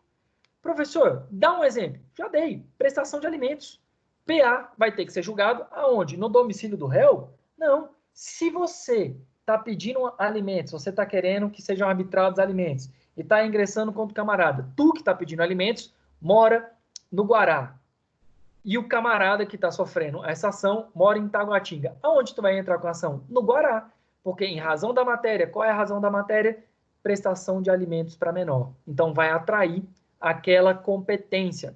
Professor, dá um exemplo. Já dei. Prestação de alimentos. PA vai ter que ser julgado aonde? No domicílio do réu? Não. Se você está pedindo alimentos, você está querendo que sejam arbitrados alimentos e está ingressando contra o camarada, tu que está pedindo alimentos, mora no Guará. E o camarada que está sofrendo essa ação mora em Taguatinga. Aonde tu vai entrar com a ação? No Guará. Porque em razão da matéria, qual é a razão da matéria? Prestação de alimentos para menor. Então vai atrair aquela competência.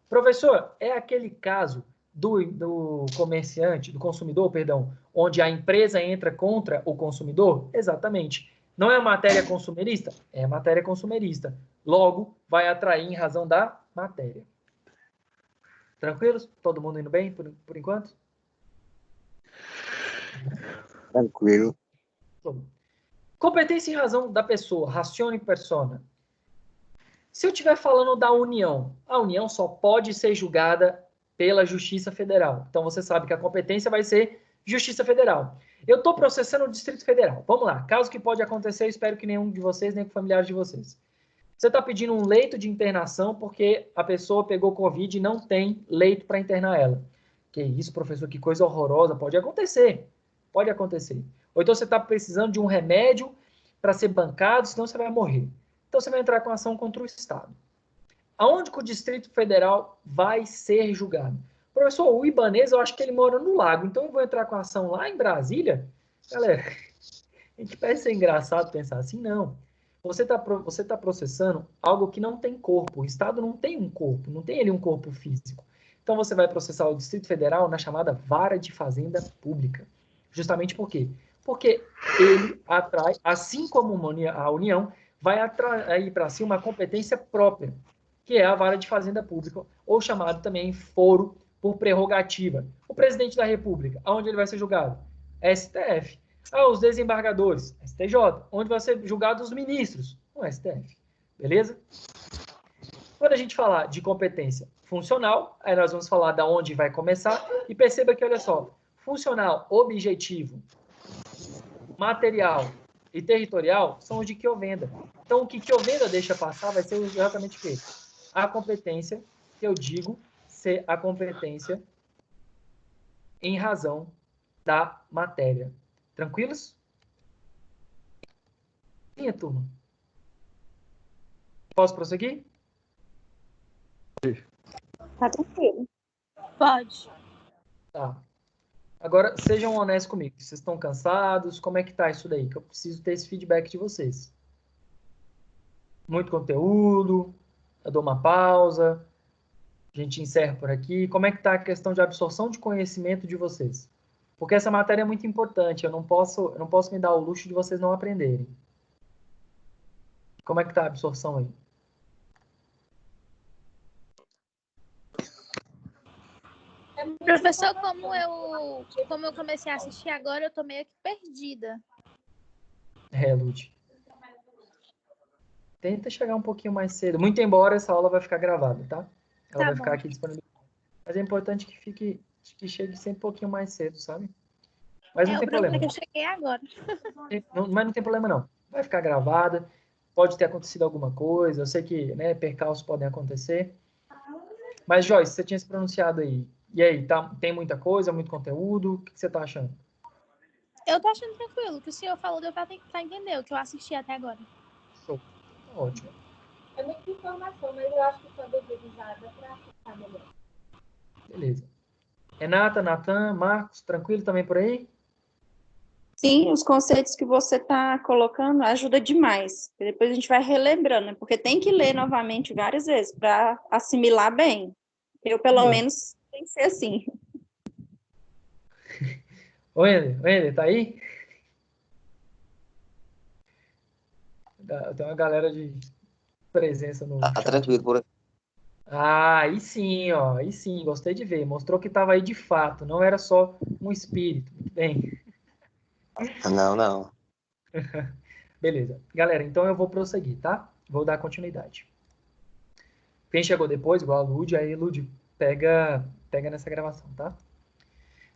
Professor, é aquele caso do comerciante, do consumidor, perdão, onde a empresa entra contra o consumidor? Exatamente. Não é matéria consumerista? É matéria consumerista. Logo, vai atrair em razão da matéria. Tranquilos? Todo mundo indo bem por enquanto? Tranquilo. Competência em razão da pessoa, ratione persona. Se eu estiver falando da União, a União só pode ser julgada pela Justiça Federal. Então, você sabe que a competência vai ser Justiça Federal. Eu estou processando o Distrito Federal. Vamos lá. Caso que pode acontecer, eu espero que nenhum de vocês, nem com familiares de vocês. Você está pedindo um leito de internação porque a pessoa pegou Covid e não tem leito para internar ela. Que isso, professor, que coisa horrorosa. Pode acontecer. Pode acontecer. Ou então você está precisando de um remédio para ser bancado, senão você vai morrer. Então você vai entrar com ação contra o Estado. Aonde que o Distrito Federal vai ser julgado? Professor, o Ibanez, eu acho que ele mora no Lago, então eu vou entrar com ação lá em Brasília? Galera, a gente parece ser engraçado pensar assim, não. Você tá processando algo que não tem corpo. O Estado não tem um corpo, não tem ele um corpo físico. Então você vai processar o Distrito Federal na chamada Vara de Fazenda Pública. Justamente por quê? Porque ele atrai, assim como a União, vai atrair para si uma competência própria, que é a Vara de Fazenda Pública, ou chamado também foro por prerrogativa. O presidente da República, aonde ele vai ser julgado? STF. Os desembargadores, STJ. Onde vai ser julgado os ministros? No STF. Beleza? Quando a gente falar de competência funcional, aí nós vamos falar da onde vai começar, e perceba que, olha só, funcional, objetivo, material e territorial são os de Quiovenda. Então, o que Quiovenda deixa passar vai ser exatamente o quê? A competência, que eu digo ser a competência em razão da matéria. Tranquilos? Minha turma. Posso prosseguir? Tá tranquilo. Pode. Tá. Agora, sejam honestos comigo. Vocês estão cansados? Como é que tá isso daí? Que eu preciso ter esse feedback de vocês. Muito conteúdo? Eu dou uma pausa? A gente encerra por aqui. Como é que tá a questão de absorção de conhecimento de vocês? Porque essa matéria é muito importante. Eu não posso me dar o luxo de vocês não aprenderem. Como é que tá a absorção aí? Professor, como eu comecei a assistir agora, eu tô meio que perdida. Lud. Tenta chegar um pouquinho mais cedo. Muito embora essa aula vai ficar gravada, tá? Ela Tá vai bom. ficar aqui disponível. Mas é importante que chegue sempre um pouquinho mais cedo, sabe? Mas não O tem problema problema. é que eu cheguei agora. Mas não tem problema, não. Vai ficar gravada. Pode ter acontecido alguma coisa. Eu sei que, né, percalços podem acontecer. Mas, Joyce, você tinha se pronunciado aí. E aí, tem muita coisa, muito conteúdo? O que você tá achando? Eu tô achando tranquilo. O que o senhor falou deu pra entender o que eu assisti até agora. Show. Ótimo. É muita informação, mas eu acho que quando revisada pra ficar melhor. Beleza. Renata, Natan, Marcos, tranquilo também por aí? Sim, os conceitos que você está colocando ajuda demais. Depois a gente vai relembrando, né? Porque tem que ler novamente várias vezes para assimilar bem. Eu, pelo Bom. menos, tem que ser assim. Wender, tá aí? Tem uma galera de presença no Tá chat. tranquilo por aqui. Ah, aí sim, ó. Aí sim, gostei de ver. Mostrou que estava aí de fato, não era só um espírito. Muito bem. Não. Beleza. Galera, então eu vou prosseguir, tá? Vou dar continuidade. Quem chegou depois, igual a Lud, aí Lud, pega nessa gravação, tá?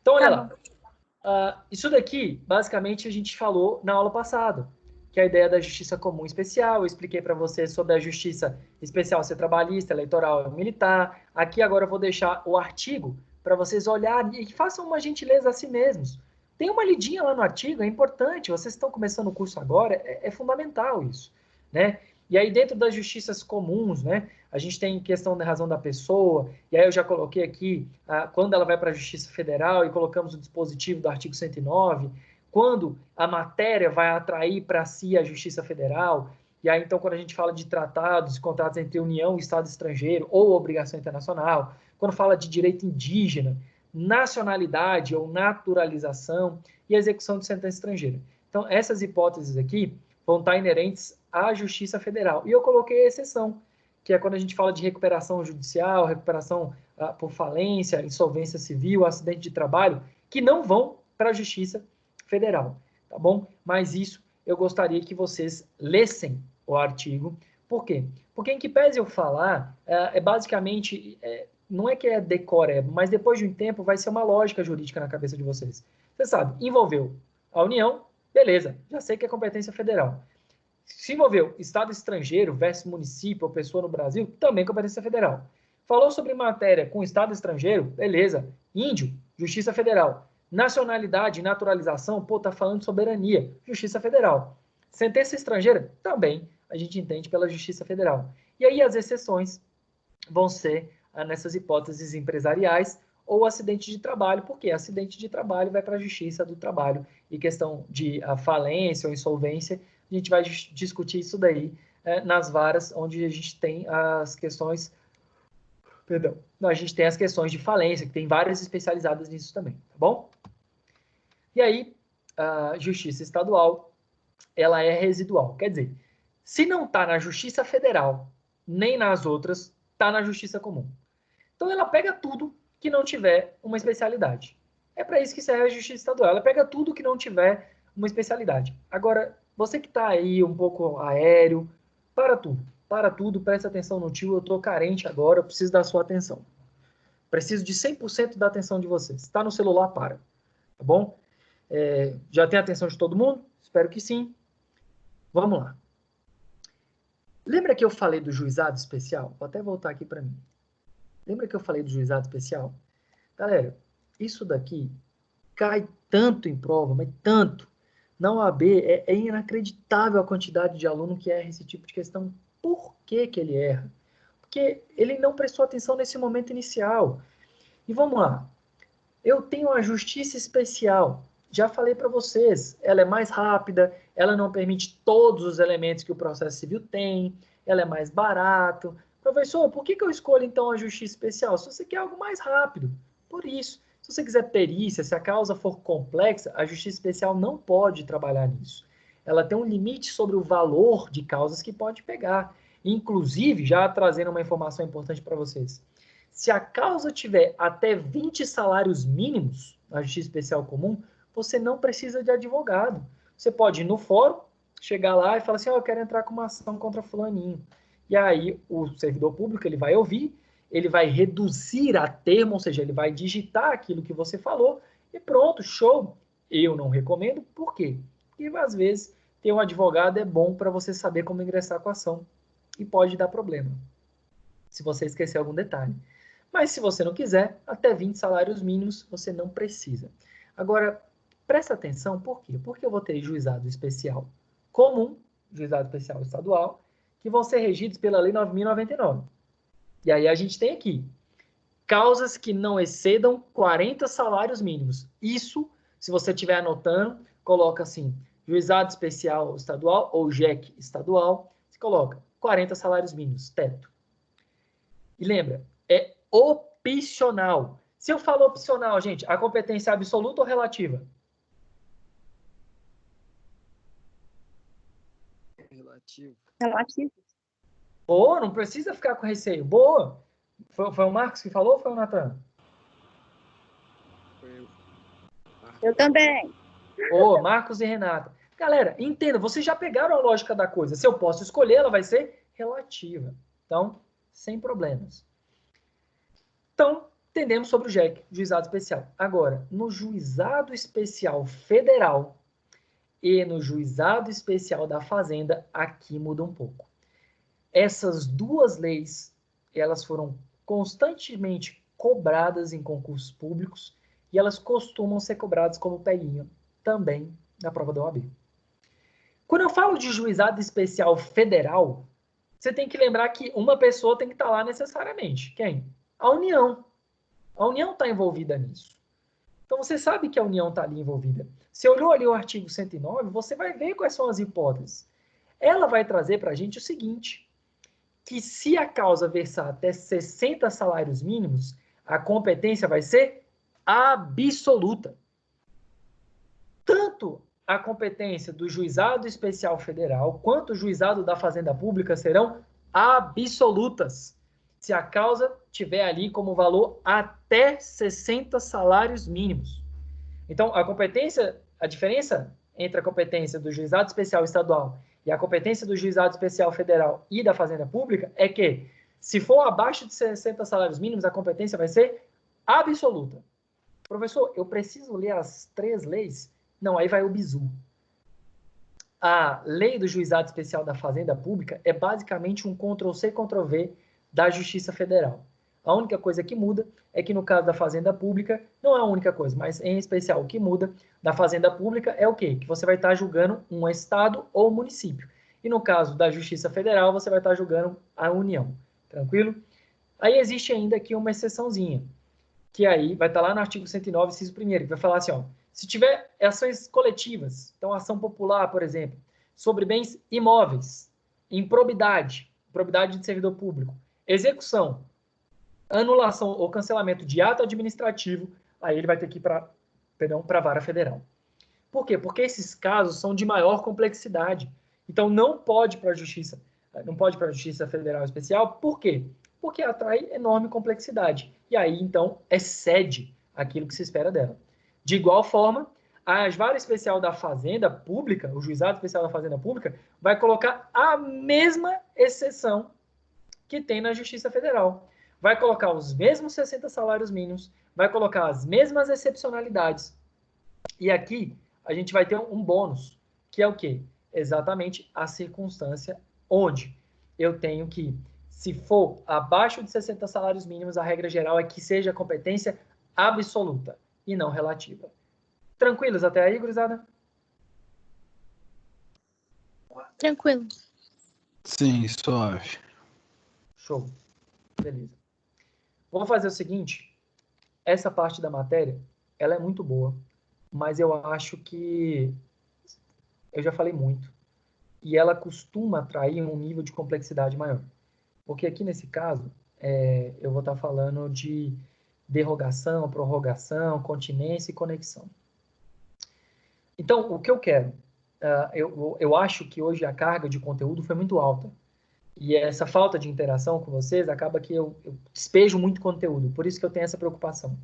Então, olha Tá lá. Isso daqui, basicamente, a gente falou na aula passada, que é a ideia da justiça comum especial. Eu expliquei para vocês sobre a justiça especial ser trabalhista, eleitoral e militar. Aqui agora eu vou deixar o artigo para vocês olharem e façam uma gentileza a si mesmos. Tem uma lidinha lá no artigo, é importante. Vocês estão começando o curso agora, é fundamental isso, né? E aí, dentro das justiças comuns, né, a gente tem questão da razão da pessoa, e aí eu já coloquei aqui quando ela vai para a Justiça Federal e colocamos o dispositivo do artigo 109, quando a matéria vai atrair para si a Justiça Federal, e aí então quando a gente fala de tratados, contratos entre União e Estado estrangeiro ou obrigação internacional, quando fala de direito indígena, nacionalidade ou naturalização e execução de sentença estrangeira. Então, essas hipóteses aqui vão estar inerentes à Justiça Federal. E eu coloquei a exceção, que é quando a gente fala de recuperação judicial, recuperação por falência, insolvência civil, acidente de trabalho, que não vão para a Justiça Federal, tá bom? Mas isso eu gostaria que vocês lessem o artigo. Por quê? Porque em que pese eu falar, basicamente, não é que é decoreba, mas depois de um tempo vai ser uma lógica jurídica na cabeça de vocês. Você sabe, envolveu a União, beleza, já sei que é competência federal. Se envolveu Estado estrangeiro versus município ou pessoa no Brasil, também competência federal. Falou sobre matéria com Estado estrangeiro, beleza. Índio, Justiça Federal. Nacionalidade e naturalização, tá falando de soberania, Justiça Federal. Sentença estrangeira, também a gente entende pela Justiça Federal. E aí as exceções vão ser nessas hipóteses empresariais ou acidente de trabalho, porque acidente de trabalho vai para a Justiça do Trabalho e questão de falência ou insolvência, a gente vai discutir isso daí nas varas onde a gente tem as questões, a gente tem as questões de falência, que tem várias especializadas nisso também, tá bom? E aí, a Justiça Estadual, ela é residual, quer dizer, se não está na Justiça Federal, nem nas outras, está na Justiça Comum. Então, ela pega tudo que não tiver uma especialidade. É para isso que serve a Justiça Estadual. Ela pega tudo que não tiver uma especialidade. Agora, você que está aí um pouco aéreo, para tudo, presta atenção no tio, eu estou carente agora, eu preciso da sua atenção. Preciso de 100% da atenção de vocês. Está no celular, para. Tá bom? Já tem a atenção de todo mundo? Espero que sim. Vamos lá. Lembra que eu falei do juizado especial? Vou até voltar aqui para mim. Lembra que eu falei do juizado especial? Galera, isso daqui cai tanto em prova, mas tanto. Na OAB é inacreditável a quantidade de aluno que erra esse tipo de questão. Por que que ele erra? Porque ele não prestou atenção nesse momento inicial. E vamos lá. Eu tenho a justiça especial. Já falei para vocês, ela é mais rápida, ela não permite todos os elementos que o processo civil tem, ela é mais barato. Professor, por que eu escolho então a justiça especial? Se você quer algo mais rápido. Por isso. Se você quiser perícia, se a causa for complexa, a justiça especial não pode trabalhar nisso. Ela tem um limite sobre o valor de causas que pode pegar. Inclusive, já trazendo uma informação importante para vocês, se a causa tiver até 20 salários mínimos na justiça especial comum, você não precisa de advogado. Você pode ir no fórum, chegar lá e falar assim, eu quero entrar com uma ação contra fulaninho. E aí o servidor público ele vai ouvir, ele vai reduzir a termo, ou seja, ele vai digitar aquilo que você falou e pronto, show. Eu não recomendo, por quê? Porque às vezes ter um advogado é bom para você saber como ingressar com a ação e pode dar problema, se você esquecer algum detalhe. Mas se você não quiser, até 20 salários mínimos você não precisa. Agora, presta atenção, por quê? Porque eu vou ter juizado especial comum, juizado especial estadual, que vão ser regidos pela Lei 9.099. E aí a gente tem aqui causas que não excedam 40 salários mínimos. Isso, se você estiver anotando, coloca assim, juizado especial estadual ou JEC estadual, você coloca 40 salários mínimos, teto. E lembra, é opcional. Se eu falo opcional, gente, a competência é absoluta ou relativa? Relativo. Relativo. Boa, não precisa ficar com receio. Boa. Foi o Marcos que falou ou foi o Natan? Foi eu. Eu também. Boa, Marcos e Renata. Galera, entenda, vocês já pegaram a lógica da coisa. Se eu posso escolher, ela vai ser relativa. Então, sem problemas. Então, entendemos sobre o JEC, Juizado Especial. Agora, no Juizado Especial Federal e no Juizado Especial da Fazenda, aqui muda um pouco. Essas duas leis, elas foram constantemente cobradas em concursos públicos e elas costumam ser cobradas como peguinha também na prova da OAB. Quando eu falo de juizado especial federal, você tem que lembrar que uma pessoa tem que estar lá necessariamente. Quem? A União. A União está envolvida nisso. Então você sabe que a União está ali envolvida. Você olhou ali o artigo 109, você vai ver quais são as hipóteses. Ela vai trazer para a gente o seguinte, que se a causa versar até 60 salários mínimos, a competência vai ser absoluta. Tanto a competência do Juizado Especial Federal quanto o Juizado da Fazenda Pública serão absolutas, se a causa tiver ali como valor até 60 salários mínimos. Então, a diferença entre a competência do Juizado Especial Estadual e a competência do Juizado Especial Federal e da Fazenda Pública é que, se for abaixo de 60 salários mínimos, a competência vai ser absoluta. Professor, eu preciso ler as 3 leis? Não, aí vai o bizu. A lei do Juizado Especial da Fazenda Pública é basicamente um Ctrl-C, Ctrl-V da Justiça Federal. A única coisa que muda é que no caso da Fazenda Pública, não é a única coisa, mas em especial o que muda da Fazenda Pública é o quê? Que você vai estar julgando um estado ou município. E no caso da Justiça Federal, você vai estar julgando a União. Tranquilo? Aí existe ainda aqui uma exceçãozinha, que aí vai estar lá no artigo 109, inciso 1º, que vai falar assim, ó, se tiver ações coletivas, então ação popular, por exemplo, sobre bens imóveis, improbidade, improbidade de servidor público, execução, anulação ou cancelamento de ato administrativo, aí ele vai ter que ir para a vara federal. Por quê? Porque esses casos são de maior complexidade. Então não pode para a Justiça Federal Especial. Por quê? Porque atrai enorme complexidade. E aí, então, excede aquilo que se espera dela. De igual forma, a Vara Especial da Fazenda Pública, o Juizado Especial da Fazenda Pública, vai colocar a mesma exceção que tem na Justiça Federal. Vai colocar os mesmos 60 salários mínimos, vai colocar as mesmas excepcionalidades. E aqui a gente vai ter um bônus, que é o quê? Exatamente a circunstância onde eu tenho que, se for abaixo de 60 salários mínimos, a regra geral é que seja competência absoluta e não relativa. Tranquilos até aí, gurizada? Tranquilo. Sim, suave. Show. Beleza. Vou fazer o seguinte, essa parte da matéria, ela é muito boa, mas eu acho que eu já falei muito, e ela costuma atrair um nível de complexidade maior. Porque aqui nesse caso, eu vou estar falando de derrogação, prorrogação, continência e conexão. Então, o que eu quero? Eu acho que hoje a carga de conteúdo foi muito alta. E essa falta de interação com vocês acaba que eu despejo muito conteúdo. Por isso que eu tenho essa preocupação.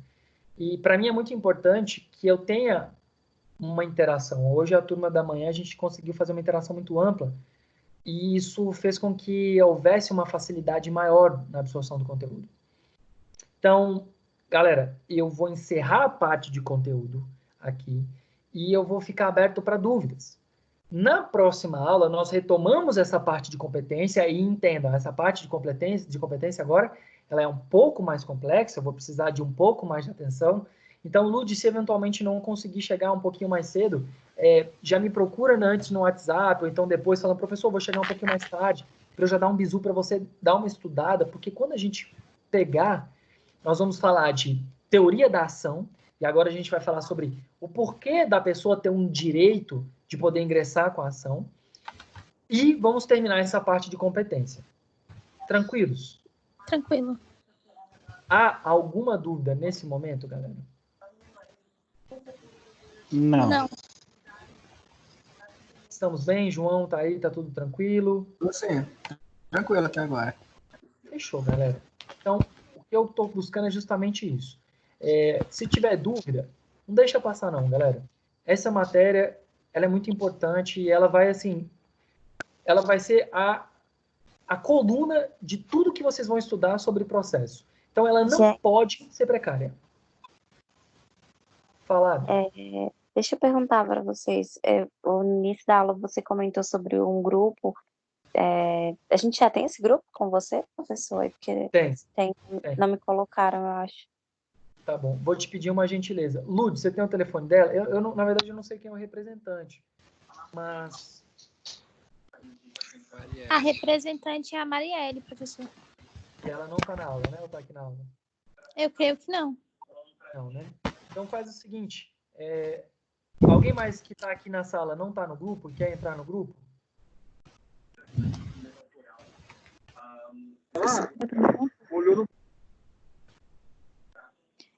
E para mim é muito importante que eu tenha uma interação. Hoje, a turma da manhã, a gente conseguiu fazer uma interação muito ampla. E isso fez com que houvesse uma facilidade maior na absorção do conteúdo. Então, galera, eu vou encerrar a parte de conteúdo aqui e eu vou ficar aberto para dúvidas. Na próxima aula, nós retomamos essa parte de competência e entendam, essa parte de competência agora, ela é um pouco mais complexa, eu vou precisar de um pouco mais de atenção. Então, Lud, se eventualmente não conseguir chegar um pouquinho mais cedo, já me procura antes no WhatsApp, ou então depois falando, professor, vou chegar um pouquinho mais tarde, para eu já dar um bizu para você dar uma estudada, porque quando a gente pegar, nós vamos falar de teoria da ação, e agora a gente vai falar sobre o porquê da pessoa ter um direito de poder ingressar com a ação, e vamos terminar essa parte de competência. Tranquilos? Tranquilo. Há alguma dúvida nesse momento, galera? Não. Não. Estamos bem? João tá aí? Tá tudo tranquilo? Sim, tranquilo até agora. Fechou, galera. Então, o que eu estou buscando é justamente isso. Se tiver dúvida, não deixa passar não, galera. Essa matéria, ela é muito importante e ela vai, assim, ela vai ser a coluna de tudo que vocês vão estudar sobre processo. Então, ela não pode ser precária. Falar. Deixa eu perguntar para vocês. No início da aula, você comentou sobre um grupo. A gente já tem esse grupo com você, professor? Porque Tem. Não me colocaram, eu acho. Tá bom. Vou te pedir uma gentileza. Lud, você tem o telefone dela? Eu não, na verdade, eu não sei quem é o representante. Mas... A representante é a Marielle, professor. E ela não tá na aula, né? Ou tá aqui na aula? Eu creio que não. Não, né? Então faz o seguinte. Alguém mais que tá aqui na sala não tá no grupo? Quer entrar no grupo?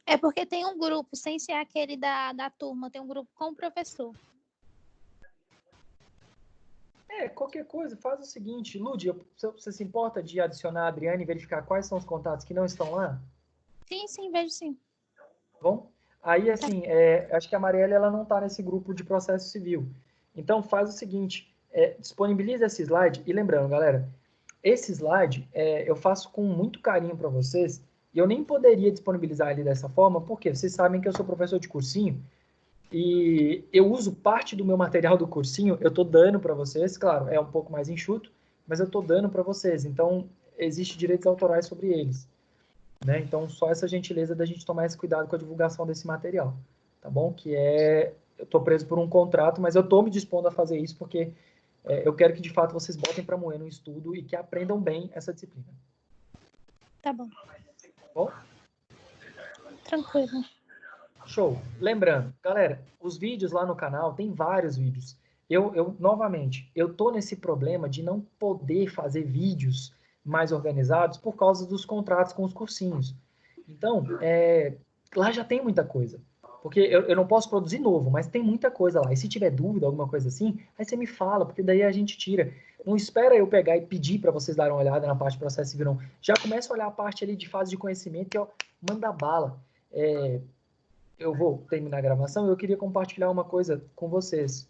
É porque tem um grupo, sem ser aquele da turma, tem um grupo com o professor. Qualquer coisa, faz o seguinte, Lud, você se importa de adicionar a Adriane e verificar quais são os contatos que não estão lá? Sim, vejo sim. Bom, aí assim, acho que a Marielle ela não está nesse grupo de processo civil. Então faz o seguinte, disponibiliza esse slide, e lembrando, galera, esse slide eu faço com muito carinho para vocês, e eu nem poderia disponibilizar ele dessa forma, porque vocês sabem que eu sou professor de cursinho, e eu uso parte do meu material do cursinho, eu estou dando para vocês, claro, é um pouco mais enxuto, mas eu estou dando para vocês, então existe direitos autorais sobre eles. Né? Então, só essa gentileza da gente tomar esse cuidado com a divulgação desse material, tá bom? Eu estou preso por um contrato, mas eu estou me dispondo a fazer isso porque eu quero que, de fato, vocês botem para moer no estudo e que aprendam bem essa disciplina. Tá bom. Bom? Tranquilo. Show. Lembrando, galera, os vídeos lá no canal, tem vários vídeos. Novamente, eu tô nesse problema de não poder fazer vídeos mais organizados por causa dos contratos com os cursinhos. Então, lá já tem muita coisa. Porque eu não posso produzir novo, mas tem muita coisa lá. E se tiver dúvida, alguma coisa assim, aí você me fala, porque daí a gente tira. Não espera eu pegar e pedir para vocês darem uma olhada na parte de processo civil, não. Já começa a olhar a parte ali de fase de conhecimento, que é manda bala. Eu vou terminar a gravação e eu queria compartilhar uma coisa com vocês.